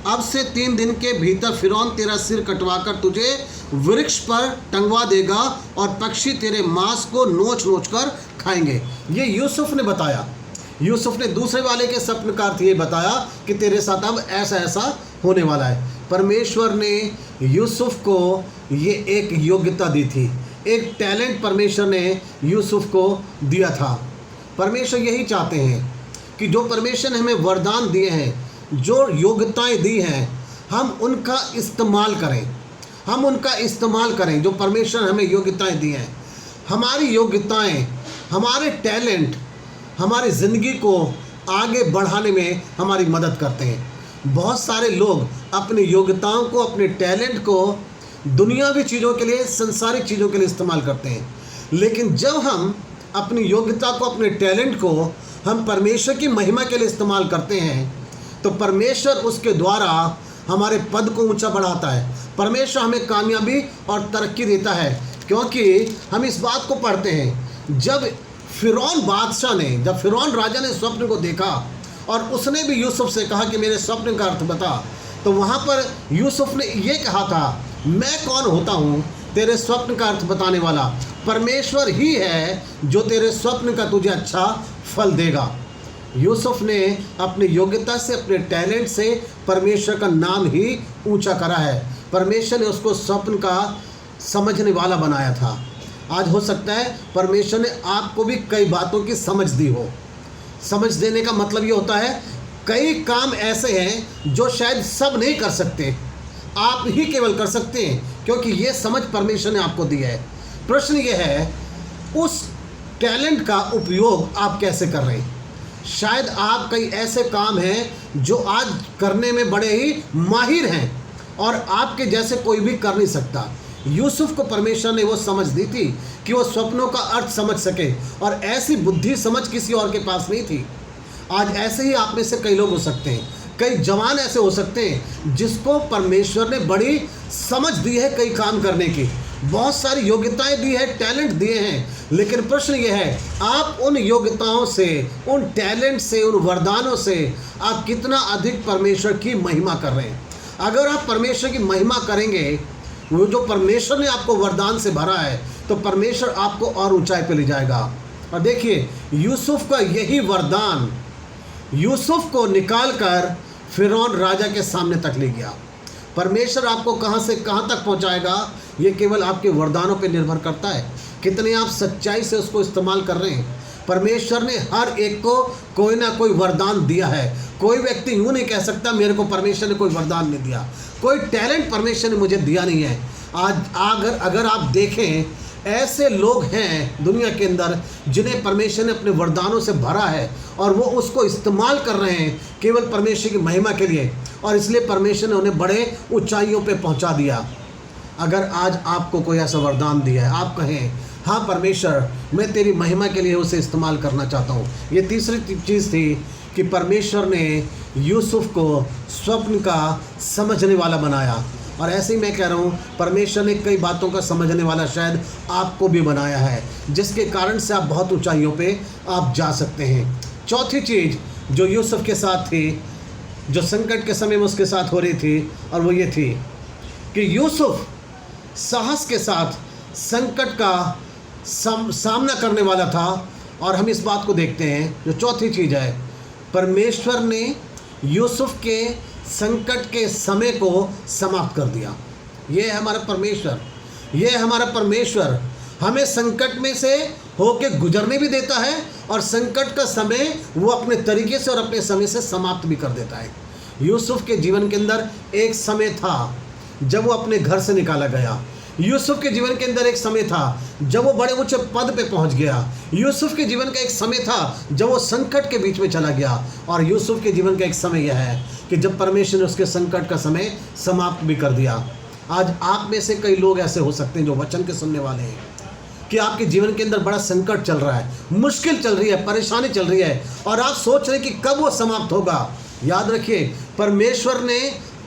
अब से 3 दिन के भीतर फिरौन तेरा सिर कटवाकर तुझे वृक्ष पर टंगवा देगा, और पक्षी तेरे मांस को नोच नोच कर खाएंगे। ये यूसुफ ने बताया। यूसुफ ने दूसरे वाले के सपने का अर्थ ये बताया कि तेरे साथ अब ऐसा ऐसा होने वाला है। परमेश्वर ने यूसुफ को ये एक योग्यता दी थी, एक टैलेंट परमेश्वर ने यूसुफ को दिया था। परमेश्वर यही चाहते हैं कि जो परमेश्वर ने हमें वरदान दिए हैं, जो योग्यताएं दी हैं, हम उनका इस्तेमाल करें, हम उनका इस्तेमाल करें जो परमेश्वर हमें योग्यताएं दी हैं। हमारी योग्यताएं, हमारे टैलेंट हमारी ज़िंदगी को आगे बढ़ाने में हमारी मदद करते हैं। बहुत सारे लोग अपनी योग्यताओं को, अपने टैलेंट को दुनियावी चीज़ों के लिए, संसारिक चीज़ों के लिए इस्तेमाल करते हैं। लेकिन जब हम अपनी योग्यता को, अपने टैलेंट को हम परमेश्वर की महिमा के लिए इस्तेमाल करते हैं तो परमेश्वर उसके द्वारा हमारे पद को ऊंचा बढ़ाता है। परमेश्वर हमें कामयाबी और तरक्की देता है, क्योंकि हम इस बात को पढ़ते हैं जब फिरौन राजा ने स्वप्न को देखा और उसने भी यूसुफ से कहा कि मेरे स्वप्न का अर्थ बता, तो वहाँ पर यूसुफ ने ये कहा था, मैं कौन होता हूँ तेरे स्वप्न का अर्थ बताने वाला? परमेश्वर ही है जो तेरे स्वप्न का तुझे अच्छा फल देगा। यूसुफ ने अपनी योग्यता से, अपने टैलेंट से परमेश्वर का नाम ही ऊंचा करा है। परमेश्वर ने उसको स्वप्न का समझने वाला बनाया था। आज हो सकता है परमेश्वर ने आपको भी कई बातों की समझ दी हो। समझ देने का मतलब ये होता है कई काम ऐसे हैं जो शायद सब नहीं कर सकते, आप ही केवल कर सकते हैं, क्योंकि ये समझ परमेश्वर ने आपको दी है। प्रश्न ये है उस टैलेंट का उपयोग आप कैसे कर रहे हैं। शायद आप कई ऐसे काम हैं जो आज करने में बड़े ही माहिर हैं और आपके जैसे कोई भी कर नहीं सकता। यूसुफ को परमेश्वर ने वो समझ दी थी कि वो स्वप्नों का अर्थ समझ सके, और ऐसी बुद्धि समझ किसी और के पास नहीं थी। आज ऐसे ही आप में से कई लोग हो सकते हैं, कई जवान ऐसे हो सकते हैं जिसको परमेश्वर ने बड़ी समझ दी है कई काम करने की, बहुत सारी योग्यताएं दी है, टैलेंट दिए हैं। लेकिन प्रश्न ये है आप उन योग्यताओं से, उन टैलेंट से, उन वरदानों से आप कितना अधिक परमेश्वर की महिमा कर रहे हैं। अगर आप परमेश्वर की महिमा करेंगे, वो जो परमेश्वर ने आपको वरदान से भरा है, तो परमेश्वर आपको और ऊंचाई पे ले जाएगा। और देखिए यूसुफ का यही वरदान यूसुफ को निकाल कर फिरौन राजा के सामने तक ले गया। परमेश्वर आपको कहाँ से कहाँ तक पहुँचाएगा ये केवल आपके वरदानों पे निर्भर करता है, कितने आप सच्चाई से उसको इस्तेमाल कर रहे हैं। परमेश्वर ने हर एक को कोई ना कोई वरदान दिया है। कोई व्यक्ति यूँ नहीं कह सकता मेरे को परमेश्वर ने कोई वरदान नहीं दिया, कोई टैलेंट परमेश्वर ने मुझे दिया नहीं है। आज अगर आप देखें, ऐसे लोग हैं दुनिया के अंदर जिन्हें परमेश्वर ने अपने वरदानों से भरा है और वो उसको इस्तेमाल कर रहे हैं केवल परमेश्वर की महिमा के लिए, और इसलिए परमेश्वर ने उन्हें बड़े ऊंचाइयों पे पहुंचा दिया। अगर आज आपको कोई ऐसा वरदान दिया है, आप कहें हाँ परमेश्वर मैं तेरी महिमा के लिए उसे इस्तेमाल करना चाहता हूँ। ये तीसरी चीज़ थी कि परमेश्वर ने यूसुफ को स्वप्न का समझने वाला बनाया। और ऐसे ही मैं कह रहा हूँ परमेश्वर ने कई बातों का समझने वाला शायद आपको भी बनाया है, जिसके कारण से आप बहुत ऊंचाइयों पे आप जा सकते हैं। चौथी चीज़ जो यूसुफ के साथ थी, जो संकट के समय में उसके साथ हो रही थी, और वो ये थी कि यूसुफ साहस के साथ संकट का सामना करने वाला था। और हम इस बात को देखते हैं, जो चौथी चीज़ है, परमेश्वर ने यूसुफ के संकट के समय को समाप्त कर दिया। ये है हमारा परमेश्वर, ये है हमारा परमेश्वर हमें संकट में से होके गुजरने भी देता है, और संकट का समय वो अपने तरीके से और अपने समय से समाप्त भी कर देता है। यूसुफ के जीवन के अंदर एक समय था जब वो अपने घर से निकाला गया। यूसुफ के जीवन के अंदर एक समय था जब वो बड़े ऊंचे पद पे पहुंच गया। यूसुफ के जीवन का एक समय था जब वो संकट के बीच में चला गया। और यूसुफ के जीवन का एक समय यह है कि जब परमेश्वर ने उसके संकट का समय समाप्त भी कर दिया। आज आप में से कई लोग ऐसे हो सकते हैं जो वचन के सुनने वाले हैं कि आपके जीवन के अंदर बड़ा संकट चल रहा है, मुश्किल चल रही है, परेशानी चल रही है, और आप सोच रहे हैं कि कब वो समाप्त होगा। याद रखिए परमेश्वर ने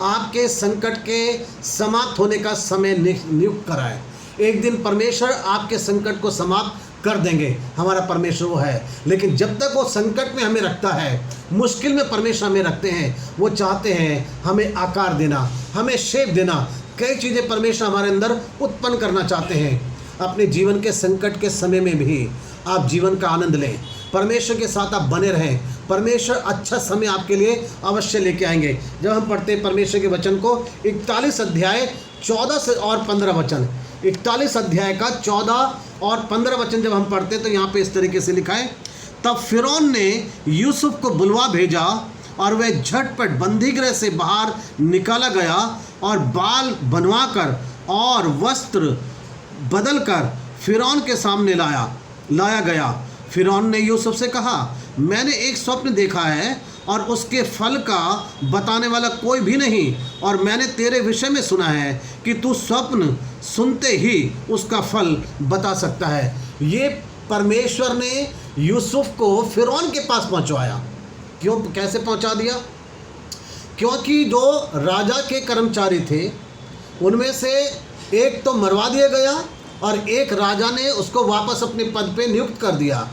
आपके संकट के समाप्त होने का समय नियुक्त करा है। एक दिन परमेश्वर आपके संकट को समाप्त कर देंगे, हमारा परमेश्वर वो है। लेकिन जब तक वो संकट में हमें रखता है, मुश्किल में परमेश्वर हमें रखते हैं, वो चाहते हैं हमें आकार देना, हमें शेप देना। कई चीज़ें परमेश्वर हमारे अंदर उत्पन्न करना चाहते हैं। अपने जीवन के संकट के समय में भी आप जीवन का आनंद लें, परमेश्वर के साथ आप बने रहें। परमेश्वर अच्छा समय आपके लिए अवश्य लेके आएंगे। जब हम पढ़ते हैं परमेश्वर के वचन को 41 अध्याय 14 से और 15 वचन, 41 अध्याय का 14 और 15 वचन जब हम पढ़ते हैं तो यहाँ पे इस तरीके से लिखा है, तब फिरौन ने यूसुफ को बुलवा भेजा और वह झटपट बंदीगृह से बाहर निकाला गया और बाल बनवाकर और वस्त्र बदलकर फिरौन के सामने लाया गया। फिरौन ने यूसुफ से कहा, मैंने एक स्वप्न देखा है और उसके फल का बताने वाला कोई भी नहीं, और मैंने तेरे विषय में सुना है कि तू स्वप्न सुनते ही उसका फल बता सकता है। ये परमेश्वर ने यूसुफ को फिरौन के पास पहुंचवाया। क्यों, कैसे पहुंचा दिया? क्योंकि जो राजा के कर्मचारी थे उनमें से एक तो मरवा दिया गया और एक राजा ने उसको वापस अपने पद पे नियुक्त कर दिया।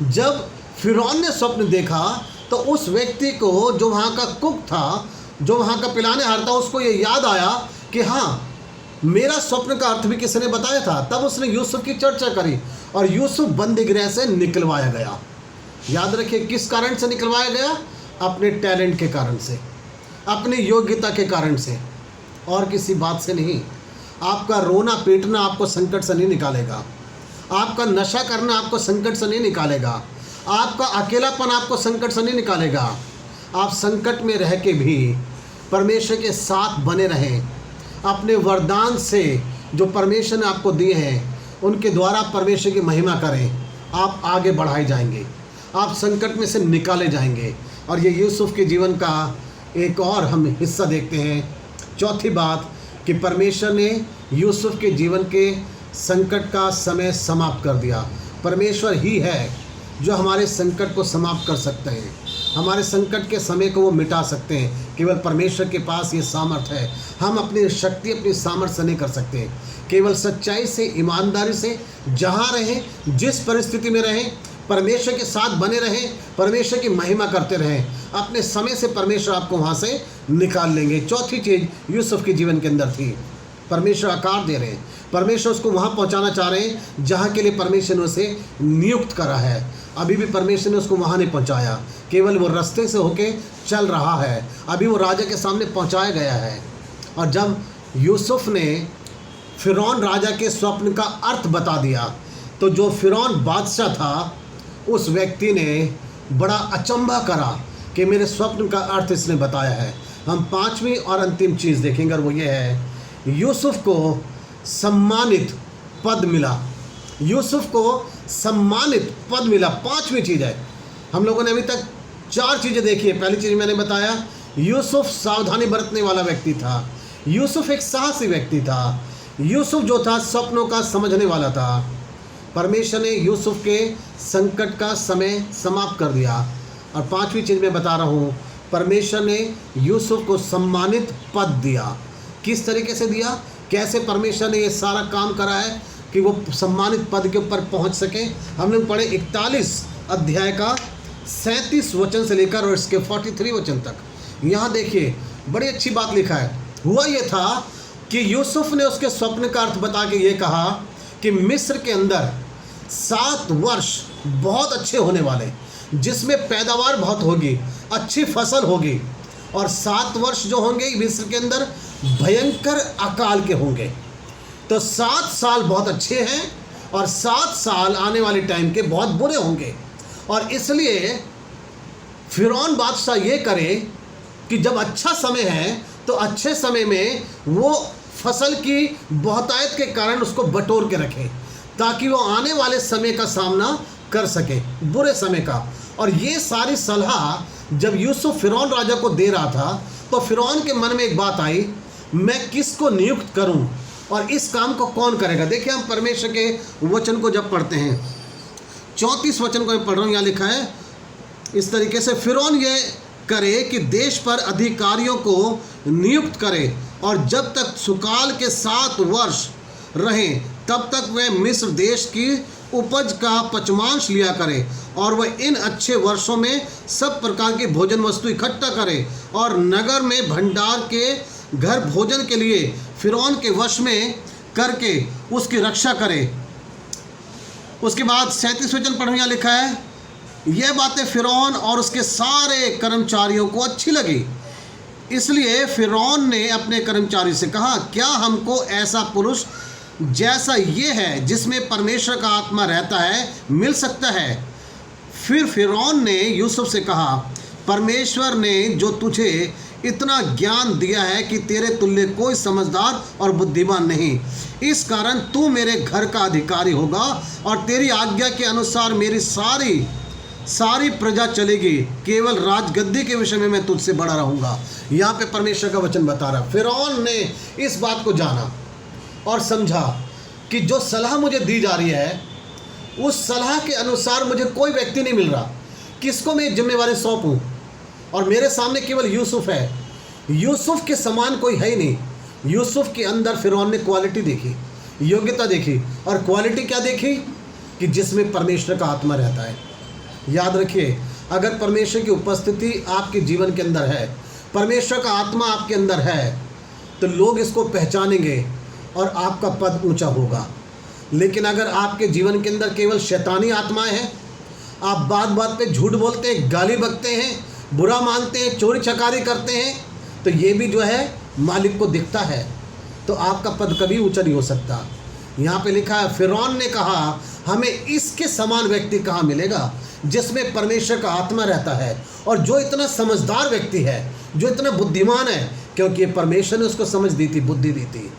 जब फिरौन ने स्वप्न देखा तो उस व्यक्ति को, जो वहाँ का कुक था, जो वहाँ का पिलाने हार था, उसको ये याद आया कि हाँ, मेरा स्वप्न का अर्थ भी किसी ने बताया था। तब उसने यूसुफ की चर्चा करी और यूसुफ बंदीगृह से निकलवाया गया। याद रखिए, किस कारण से निकलवाया गया? अपने टैलेंट के कारण से, अपनी योग्यता के कारण से, और किसी बात से नहीं। आपका रोना पीटना आपको संकट से नहीं निकालेगा, आपका नशा करना आपको संकट से नहीं निकालेगा, आपका अकेलापन आपको संकट से नहीं निकालेगा। आप संकट में रह के भी परमेश्वर के साथ बने रहें। अपने वरदान से जो परमेश्वर ने आपको दिए हैं उनके द्वारा परमेश्वर की महिमा करें। आप आगे बढ़ाए जाएंगे, आप संकट में से निकाले जाएंगे। और ये यूसुफ के जीवन का एक और हम हिस्सा देखते हैं। चौथी बात कि परमेश्वर ने यूसुफ के जीवन के संकट का समय समाप्त कर दिया। परमेश्वर ही है जो हमारे संकट को समाप्त कर सकते हैं, हमारे संकट के समय को वो मिटा सकते हैं। केवल परमेश्वर के पास ये सामर्थ्य है। हम अपनी शक्ति, अपनी सामर्थ्य से नहीं कर सकते। केवल सच्चाई से, ईमानदारी से जहाँ रहें, जिस परिस्थिति में रहें, परमेश्वर के साथ बने रहें, परमेश्वर की महिमा करते रहें, अपने समय से परमेश्वर आपको वहाँ से निकाल लेंगे। चौथी चीज़ यूसुफ के जीवन के अंदर थी, परमेश्वर आकार दे रहे हैं। परमेश्वर उसको वहाँ पहुँचाना चाह रहे हैं जहाँ के लिए परमेश्वर ने उसे नियुक्त करा है। अभी भी परमेश्वर ने उसको वहाँ नहीं पहुँचाया, केवल वो रास्ते से होके चल रहा है। अभी वो राजा के सामने पहुँचाया गया है। और जब यूसुफ ने फिरौन राजा के स्वप्न का अर्थ बता दिया तो जो फिरौन बादशाह था उस व्यक्ति ने बड़ा अचंभा करा कि मेरे स्वप्न का अर्थ इसने बताया है। हम पांचवी और अंतिम चीज़ देखेंगे और वो ये है, यूसुफ को सम्मानित पद मिला। यूसुफ को सम्मानित पद मिला। पांचवी चीज़ है, हम लोगों ने अभी तक चार चीज़ें देखी है। पहली चीज़ मैंने बताया, यूसुफ सावधानी बरतने वाला व्यक्ति था। यूसुफ एक साहसी व्यक्ति था। यूसुफ जो था स्वप्नों का समझने वाला था। परमेश्वर ने यूसुफ के संकट का समय समाप्त कर दिया। और पांचवी चीज़ मैं बता रहा हूँ, परमेश्वर ने यूसुफ को सम्मानित पद दिया। किस तरीके से दिया, कैसे परमेश्वर ने ये सारा काम करा है कि वो सम्मानित पद के ऊपर पहुंच सके। हम लोग पढ़े 41 अध्याय का 37 वचन से लेकर और इसके 43 वचन तक। यहाँ देखिए बड़ी अच्छी बात लिखा है। हुआ ये था कि यूसुफ ने उसके स्वप्न का अर्थ बता के ये कहा कि मिस्र के अंदर 7 वर्ष बहुत अच्छे होने वाले, जिसमें पैदावार बहुत होगी, अच्छी फसल होगी। और 7 वर्ष जो होंगे मिस्र के अंदर भयंकर अकाल के होंगे। तो 7 साल बहुत अच्छे हैं और 7 साल आने वाले टाइम के बहुत बुरे होंगे। और इसलिए फिरौन बादशाह ये करे कि जब अच्छा समय है तो अच्छे समय में वो फसल की बहुतायत के कारण उसको बटोर के रखे, ताकि वो आने वाले समय का सामना कर सके, बुरे समय का। और ये सारी सलाह जब यूसुफ फिरौन राजा को दे रहा था तो फिरौन के मन में एक बात आई, मैं किसको नियुक्त करूं और इस काम को कौन करेगा। देखिए हम परमेश्वर के वचन को जब पढ़ते हैं, 34 वचन को मैं पढ़ रहा हूँ, यहाँ लिखा है इस तरीके से, फिरौन ये करे कि देश पर अधिकारियों को नियुक्त करे और जब तक सुकाल के 7 वर्ष रहें तब तक वह मिस्र देश की उपज का पचमांश लिया करे और वह इन अच्छे वर्षों में सब प्रकार की भोजन वस्तु इकट्ठा करे और नगर में भंडार के घर भोजन के लिए फिरौन के वश में करके उसकी रक्षा करे। उसके बाद 37 वचन पढ़ने यहाँ लिखा है, यह बातें फिरौन और उसके सारे कर्मचारियों को अच्छी लगी, इसलिए फिरौन ने अपने कर्मचारी से कहा, क्या हमको ऐसा पुरुष जैसा ये है जिसमें परमेश्वर का आत्मा रहता है मिल सकता है। फिर फिरौन ने यूसुफ से कहा, परमेश्वर ने जो तुझे इतना ज्ञान दिया है कि तेरे तुल्य कोई समझदार और बुद्धिमान नहीं। इस कारण तू मेरे घर का अधिकारी होगा और तेरी आज्ञा के अनुसार मेरी सारी प्रजा चलेगी। केवल राजगद्दी के विषय में मैं तुझसे बड़ा रहूँगा। यहाँ पे परमेश्वर का वचन बता रहा है। फिरौन ने इस बात को जाना और समझा कि जो सलाह मुझे दी जा रही है उस सलाह के अनुसार मुझे कोई व्यक्ति नहीं मिल रहा। किसको मैं जिम्मेवारी सौंपूं? और मेरे सामने केवल यूसुफ है। यूसुफ के समान कोई है ही नहीं। यूसुफ के अंदर फिरौन ने क्वालिटी देखी, योग्यता देखी। और क्वालिटी क्या देखी? कि जिसमें परमेश्वर का आत्मा रहता है। याद रखिए, अगर परमेश्वर की उपस्थिति आपके जीवन के अंदर है, परमेश्वर का आत्मा आपके अंदर है, तो लोग इसको पहचानेंगे और आपका पद ऊंचा होगा। लेकिन अगर आपके जीवन के अंदर केवल शैतानी आत्माएं हैं, आप बात बात पे झूठ बोलते हैं, गाली बकते हैं, बुरा मानते हैं, चोरी चकारी करते हैं, तो ये भी जो है मालिक को दिखता है, तो आपका पद कभी ऊंचा नहीं हो सकता। यहाँ पे लिखा है, फिरौन ने कहा हमें इसके समान व्यक्ति कहाँ मिलेगा जिसमें परमेश्वर का आत्मा रहता है और जो इतना समझदार व्यक्ति है, जो इतना बुद्धिमान है, क्योंकि परमेश्वर ने उसको समझ दी थी, बुद्धि दी थी।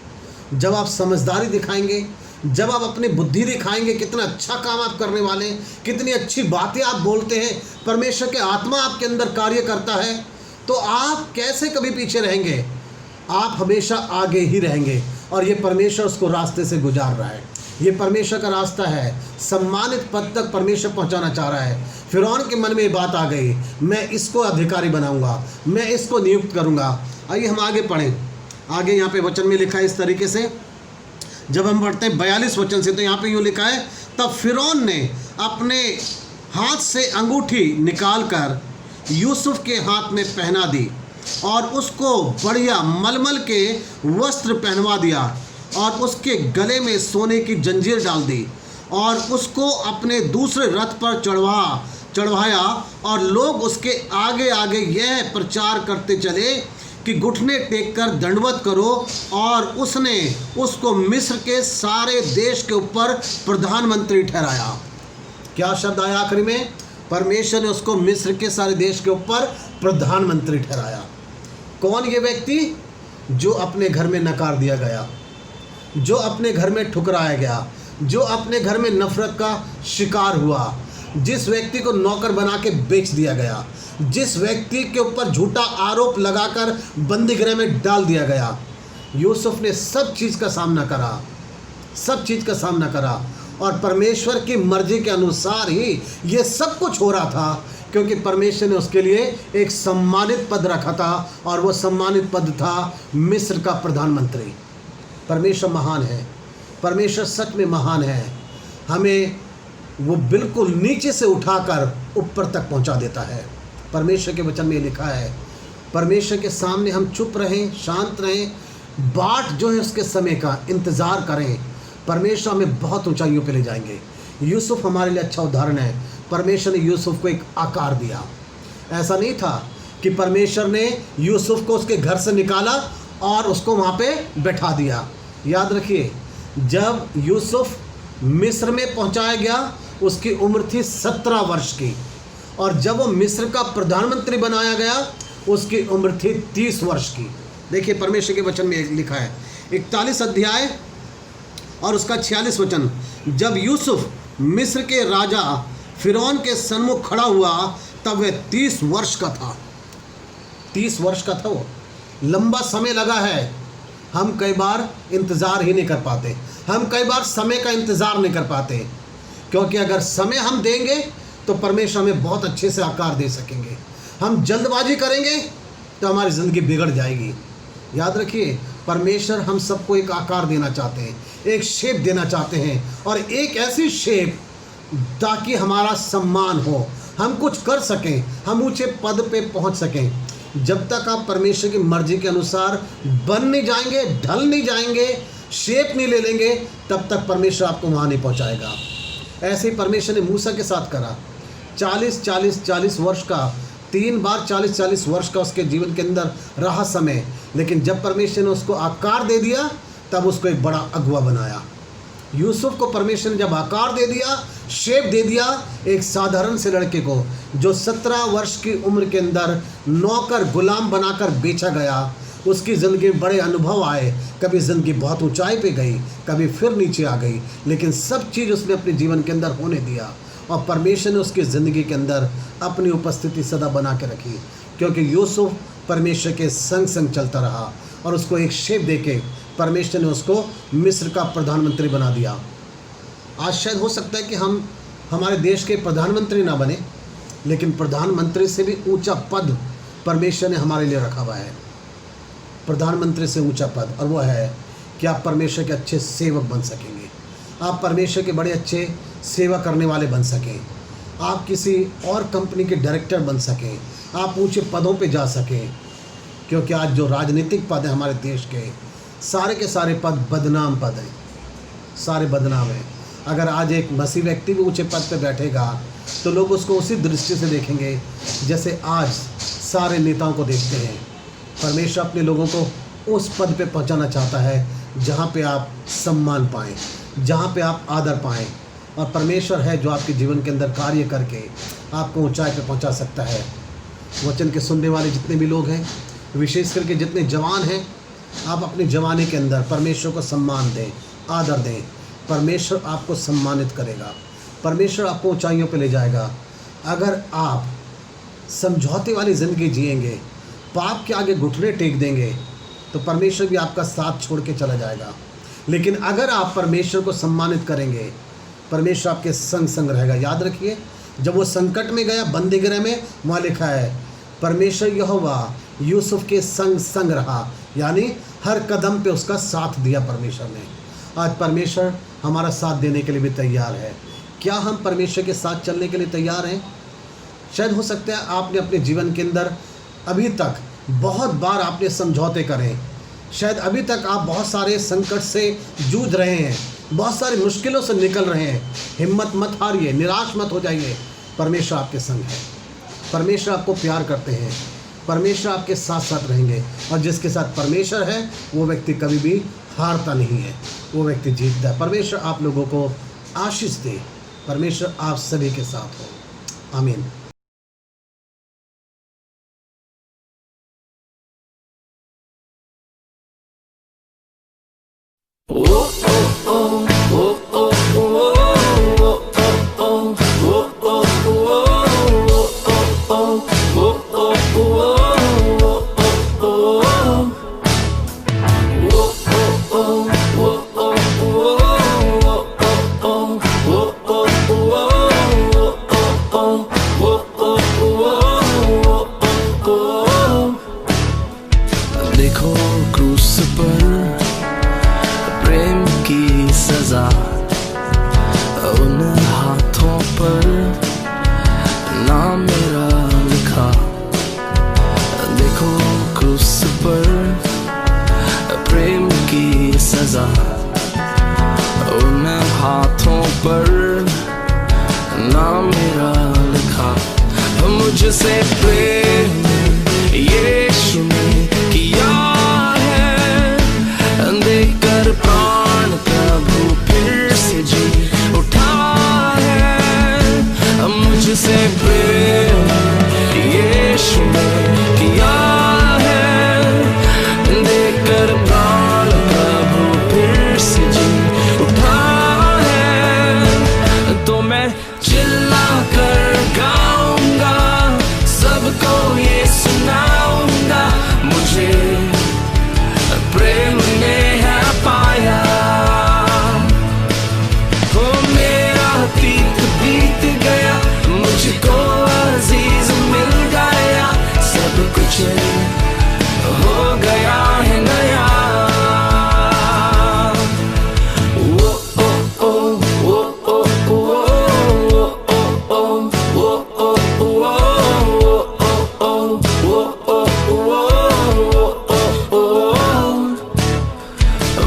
जब आप समझदारी दिखाएंगे, जब आप अपनी बुद्धि दिखाएंगे, कितना अच्छा काम आप करने वाले, कितनी अच्छी बातें आप बोलते हैं, परमेश्वर के आत्मा आपके अंदर कार्य करता है, तो आप कैसे कभी पीछे रहेंगे? आप हमेशा आगे ही रहेंगे। और ये परमेश्वर उसको रास्ते से गुजार रहा है। ये परमेश्वर का रास्ता है। सम्मानित पद तक परमेश्वर पहुंचाना चाह रहा है। फिरौन के मन में ये बात आ गई, मैं इसको अधिकारी बनाऊंगा, मैं इसको नियुक्त करूंगा। आइए हम आगे पढ़ें। आगे यहाँ पे वचन में लिखा है इस तरीके से, जब हम पढ़ते हैं 42 वचन से, तो यहाँ पे यूँ लिखा है, तब फिरौन ने अपने हाथ से अंगूठी निकाल कर यूसुफ के हाथ में पहना दी और उसको बढ़िया मलमल के वस्त्र पहनवा दिया और उसके गले में सोने की जंजीर डाल दी और उसको अपने दूसरे रथ पर चढ़वाया और लोग उसके आगे आगे यह प्रचार करते चले कि घुटने टेक कर दंडवत करो। और उसने उसको मिस्र के सारे देश के ऊपर प्रधानमंत्री ठहराया। क्या शब्द आया आखिरी में? परमेश्वर ने उसको मिस्र के सारे देश के ऊपर प्रधानमंत्री ठहराया। कौन ये व्यक्ति? जो अपने घर में नकार दिया गया, जो अपने घर में ठुकराया गया, जो अपने घर में नफरत का शिकार हुआ, जिस व्यक्ति को नौकर बना के बेच दिया गया, जिस व्यक्ति के ऊपर झूठा आरोप लगाकर बंदी गृह में डाल दिया गया। यूसुफ ने सब चीज़ का सामना करा, सब चीज़ का सामना करा और परमेश्वर की मर्जी के अनुसार ही ये सब कुछ हो रहा था, क्योंकि परमेश्वर ने उसके लिए एक सम्मानित पद रखा था और वो सम्मानित पद था मिस्र का प्रधानमंत्री। परमेश्वर महान है, परमेश्वर सच में महान है। हमें वो बिल्कुल नीचे से उठाकर ऊपर तक पहुंचा देता है। परमेश्वर के वचन में लिखा है, परमेश्वर के सामने हम चुप रहें, शांत रहें, बाट जो है उसके समय का इंतज़ार करें। परमेश्वर हमें बहुत ऊंचाइयों पे ले जाएंगे। यूसुफ हमारे लिए अच्छा उदाहरण है। परमेश्वर ने यूसुफ को एक आकार दिया। ऐसा नहीं था कि परमेश्वर ने यूसुफ को उसके घर से निकाला और उसको वहाँ पे बैठा दिया। याद रखिए, जब यूसुफ मिस्र में पहुँचाया गया उसकी उम्र थी 17 वर्ष की, और जब वो मिस्र का प्रधानमंत्री बनाया गया उसकी उम्र थी 30 वर्ष की। देखिए परमेश्वर के वचन में लिखा है 41 अध्याय और उसका 46 वचन, जब यूसुफ मिस्र के राजा फिरौन के सन्मुख खड़ा हुआ तब वह 30 वर्ष का था। 30 वर्ष का था वो। लंबा समय लगा है। हम कई बार इंतज़ार ही नहीं कर पाते, हम कई बार समय का इंतज़ार नहीं कर पाते, क्योंकि अगर समय हम देंगे तो परमेश्वर हमें बहुत अच्छे से आकार दे सकेंगे। हम जल्दबाजी करेंगे तो हमारी ज़िंदगी बिगड़ जाएगी। याद रखिए, परमेश्वर हम सबको एक आकार देना चाहते हैं, एक शेप देना चाहते हैं, और एक ऐसी शेप ताकि हमारा सम्मान हो, हम कुछ कर सकें, हम ऊंचे पद पे पहुंच सकें। जब तक आप परमेश्वर की मर्जी के अनुसार बन नहीं जाएंगे, ढल नहीं जाएंगे, शेप नहीं ले लेंगे, तब तक परमेश्वर आपको वहाँ नहीं पहुँचाएगा। ऐसे ही परमेश्वर ने मूसा के साथ करा। 40 वर्ष का, 3 बार 40 वर्ष का उसके जीवन के अंदर रहा समय, लेकिन जब परमेश्वर ने उसको आकार दे दिया तब उसको एक बड़ा अगुवा बनाया। यूसुफ को परमेश्वर ने जब आकार दे दिया, शेप दे दिया, एक साधारण से लड़के को जो 17 वर्ष की उम्र के अंदर नौकर गुलाम बनाकर बेचा गया, उसकी ज़िंदगी में बड़े अनुभव आए। कभी ज़िंदगी बहुत ऊंचाई पे गई, कभी फिर नीचे आ गई, लेकिन सब चीज़ उसने अपने जीवन के अंदर होने दिया और परमेश्वर ने उसकी ज़िंदगी के अंदर अपनी उपस्थिति सदा बना के रखी, क्योंकि यूसुफ परमेश्वर के संग संग चलता रहा और उसको एक शेप देके परमेश्वर ने उसको मिस्र का प्रधानमंत्री बना दिया। आज शायद हो सकता है कि हम हमारे देश के प्रधानमंत्री ना बने, लेकिन प्रधानमंत्री से भी ऊंचा पद परमेश्वर ने हमारे लिए रखा हुआ है। प्रधानमंत्री से ऊंचा पद, और वो है कि आप परमेश्वर के अच्छे सेवक बन सकेंगे, आप परमेश्वर के बड़े अच्छे सेवा करने वाले बन सकें, आप किसी और कंपनी के डायरेक्टर बन सकें, आप ऊंचे पदों पे जा सकें। क्योंकि आज जो राजनीतिक पद है हमारे देश के सारे पद बदनाम पद हैं, सारे बदनाम हैं। अगर आज एक मसीह व्यक्ति भी ऊंचे पद पे बैठेगा तो लोग उसको उसी दृष्टि से देखेंगे जैसे आज सारे नेताओं को देखते हैं। परमेश्वर अपने लोगों को उस पद पे पहुंचाना चाहता है जहां पे आप सम्मान पाएं, जहां पे आप आदर पाएं, और परमेश्वर है जो आपके जीवन के अंदर कार्य करके आपको ऊंचाई पे पहुंचा सकता है। वचन के सुनने वाले जितने भी लोग हैं, विशेष करके जितने जवान हैं, आप अपनी जवानी के अंदर परमेश्वर को सम्मान दें, आदर दें। परमेश्वर आपको सम्मानित करेगा, परमेश्वर आपको ऊंचाइयों पे ले जाएगा। अगर आप समझौते वाली ज़िंदगी जिएंगे, पाप के आगे घुटने टेक देंगे, तो परमेश्वर भी आपका साथ छोड़ के चला जाएगा। लेकिन अगर आप परमेश्वर को सम्मानित करेंगे, परमेश्वर आपके संग संग रहेगा। याद रखिए, जब वो संकट में गया बंदीगृह में, वहाँ लिखा है परमेश्वर यहोवा यूसुफ के संग संग रहा, यानी हर कदम पे उसका साथ दिया परमेश्वर ने। आज परमेश्वर हमारा साथ देने के लिए भी तैयार है। क्या हम परमेश्वर के साथ चलने के लिए तैयार हैं? शायद हो सकता है आपने अपने जीवन के अंदर अभी तक बहुत बार आपने समझौते करे, शायद अभी तक आप बहुत सारे संकट से जूझ रहे हैं, बहुत सारी मुश्किलों से निकल रहे हैं। हिम्मत मत हारिए, निराश मत हो जाइए, परमेश्वर आपके संग है, परमेश्वर आपको प्यार करते हैं, परमेश्वर आपके साथ साथ रहेंगे। और जिसके साथ परमेश्वर है वो व्यक्ति कभी भी हारता नहीं है, वो व्यक्ति जीतता है। परमेश्वर आप लोगों को आशीष दे, परमेश्वर आप सभी के साथ हो। आमीन। देखो क्रूस पर प्रेम की सजा, उन हाथों पर नाम मेरा लिखा। देखो क्रूस पर प्रेम की सजा, उन हाथों पर नाम मेरा लिखा। मुझसे प्रेम यीशु ने किया है, देकर प्राण प्रभु फिर से जी उठा है। मुझसे प्रेम यीशु ने किया है, देकर प्राण प्रभु फिर से जी उठा है। तो मैं चिल्ला कर गाऊंगा, सबको ये सुनाऊंगा, मुझे प्रेम ने है पाया। हो मेरा अतीत बीत गया, मुझको अजीज मिल गया, सब कुछ हो गया है नया। ओ ओ ओ ओ ओ ओ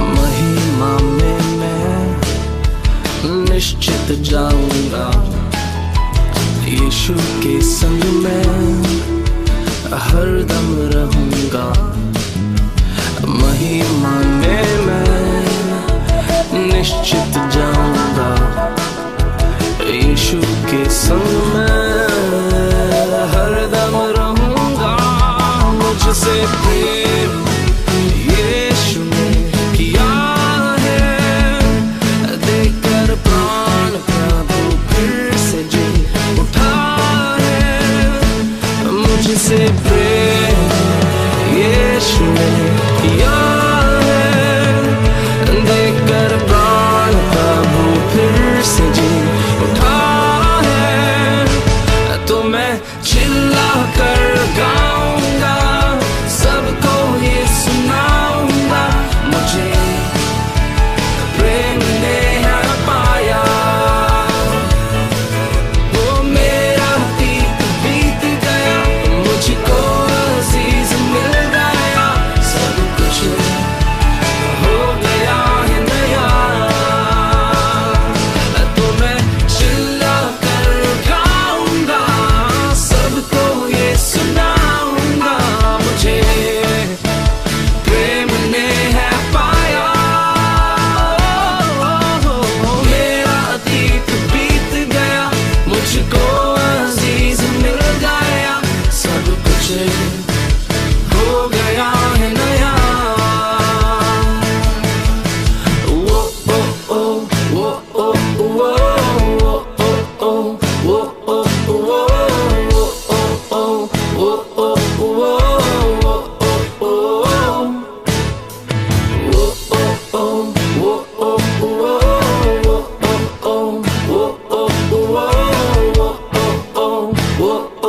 महिमा में मैं निश्चित जाऊंगा, यीशु के संग में हरदम रहूंगा। महिमा में मैं निश्चित जाऊंगा यीशु के संग मैं हरदम रहूंगा। मुझसे प्रेम यीशु ने किया है, देकर प्राण प्रभु फिर से जी उठा है। मुझसे प्रेम यीशु ने किया है, देकर प्राण प्रभु फिर से जी उठा है। तो मैं चिल्ला कर गाऊंगा, सबको ये सुनाऊंगा, मुझे प्रेम ने है पाया। वो मेरा अतीत बीत गया, मुझको अजीज मिल गया, सब कुछ हो गया है नया। तो मैं चिल्ला कर गाऊंगा, सबको ये सुनाऊंगा, मुझे प्रेम ने है पाया। मेरा अतीत बीत गया, मुझको अजीज मिल गया, सब कुछ हो गया है नया। वो ओ ओ वो ओ वो वो ओ ओ वो ओ वो वो ओ ओ वो ओ वो वो ओ ओ वो ओ ओ वो ओ वो वो ओ ओ वो ओ वो वो ओ ओ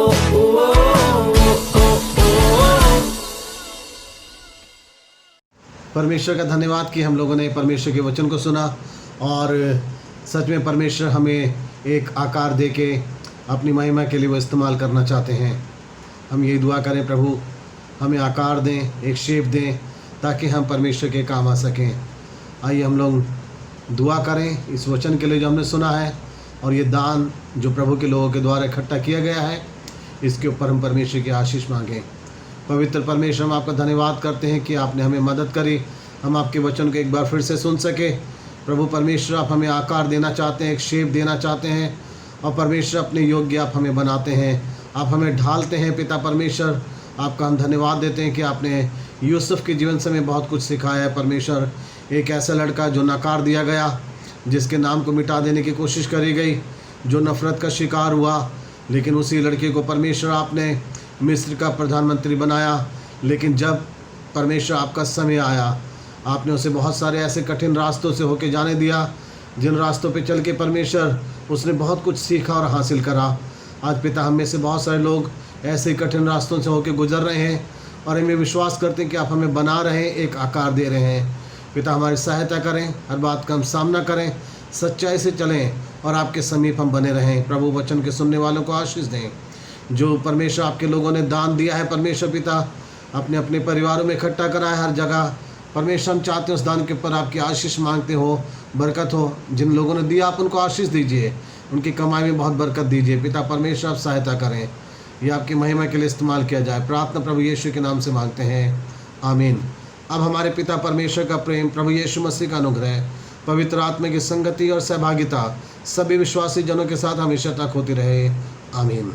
परमेश्वर का धन्यवाद कि हम लोगों ने परमेश्वर के वचन को सुना और सच में परमेश्वर हमें एक आकार दे के अपनी महिमा के लिए वो इस्तेमाल करना चाहते हैं। हम यही दुआ करें, प्रभु हमें आकार दें, एक शेप दें, ताकि हम परमेश्वर के काम आ सकें। आइए हम लोग दुआ करें इस वचन के लिए जो हमने सुना है, और ये दान जो प्रभु के लोगों के द्वारा इकट्ठा किया गया है, इसके ऊपर हम परमेश्वर की आशीष मांगें। पवित्र परमेश्वर, हम आपका धन्यवाद करते हैं कि आपने हमें मदद करी, हम आपके वचन को एक बार फिर से सुन सके। प्रभु परमेश्वर, आप हमें आकार देना चाहते हैं, एक शेप देना चाहते हैं, और परमेश्वर अपने योग्य आप हमें बनाते हैं, आप हमें ढालते हैं। पिता परमेश्वर, आपका हम धन्यवाद देते हैं कि आपने यूसुफ के जीवन से हमें बहुत कुछ सिखाया है। परमेश्वर, एक ऐसा लड़का जो नकार दिया गया, जिसके नाम को मिटा देने की कोशिश करी गई, जो नफ़रत का शिकार हुआ, लेकिन उसी लड़के को परमेश्वर आपने मिस्र का प्रधानमंत्री बनाया। लेकिन जब परमेश्वर आपका समय आया, आपने उसे बहुत सारे ऐसे कठिन रास्तों से होके जाने दिया, जिन रास्तों पे चल के परमेश्वर उसने बहुत कुछ सीखा और हासिल करा। आज पिता, हम में से बहुत सारे लोग ऐसे कठिन रास्तों से होके गुजर रहे हैं, और हमें विश्वास करते हैं कि आप हमें बना रहे हैं, एक आकार दे रहे हैं। पिता, हमारी सहायता करें, हर बात का हम सामना करें, सच्चाई से चलें, और आपके समीप हम बने रहें। प्रभु, वचन के सुनने वालों को आशीष दें। जो परमेश्वर आपके लोगों ने दान दिया है, परमेश्वर पिता, अपने अपने परिवारों में इकट्ठा करा है हर जगह, परमेश्वर हम चाहते हैं उस दान के ऊपर आपकी आशीष मांगते हो, बरकत हो। जिन लोगों ने दिया, आप उनको आशीष दीजिए, उनकी कमाई में बहुत बरकत दीजिए। पिता परमेश्वर, आप सहायता करें, ये आपकी महिमा के लिए इस्तेमाल किया जाए। प्रार्थना प्रभु यीशु के नाम से मांगते हैं, आमीन। अब हमारे पिता परमेश्वर का प्रेम, प्रभु यीशु मसीह का अनुग्रह, पवित्र आत्मा की संगति और सहभागिता सभी विश्वासी जनों के साथ हमेशा तक होती रहे, आमीन।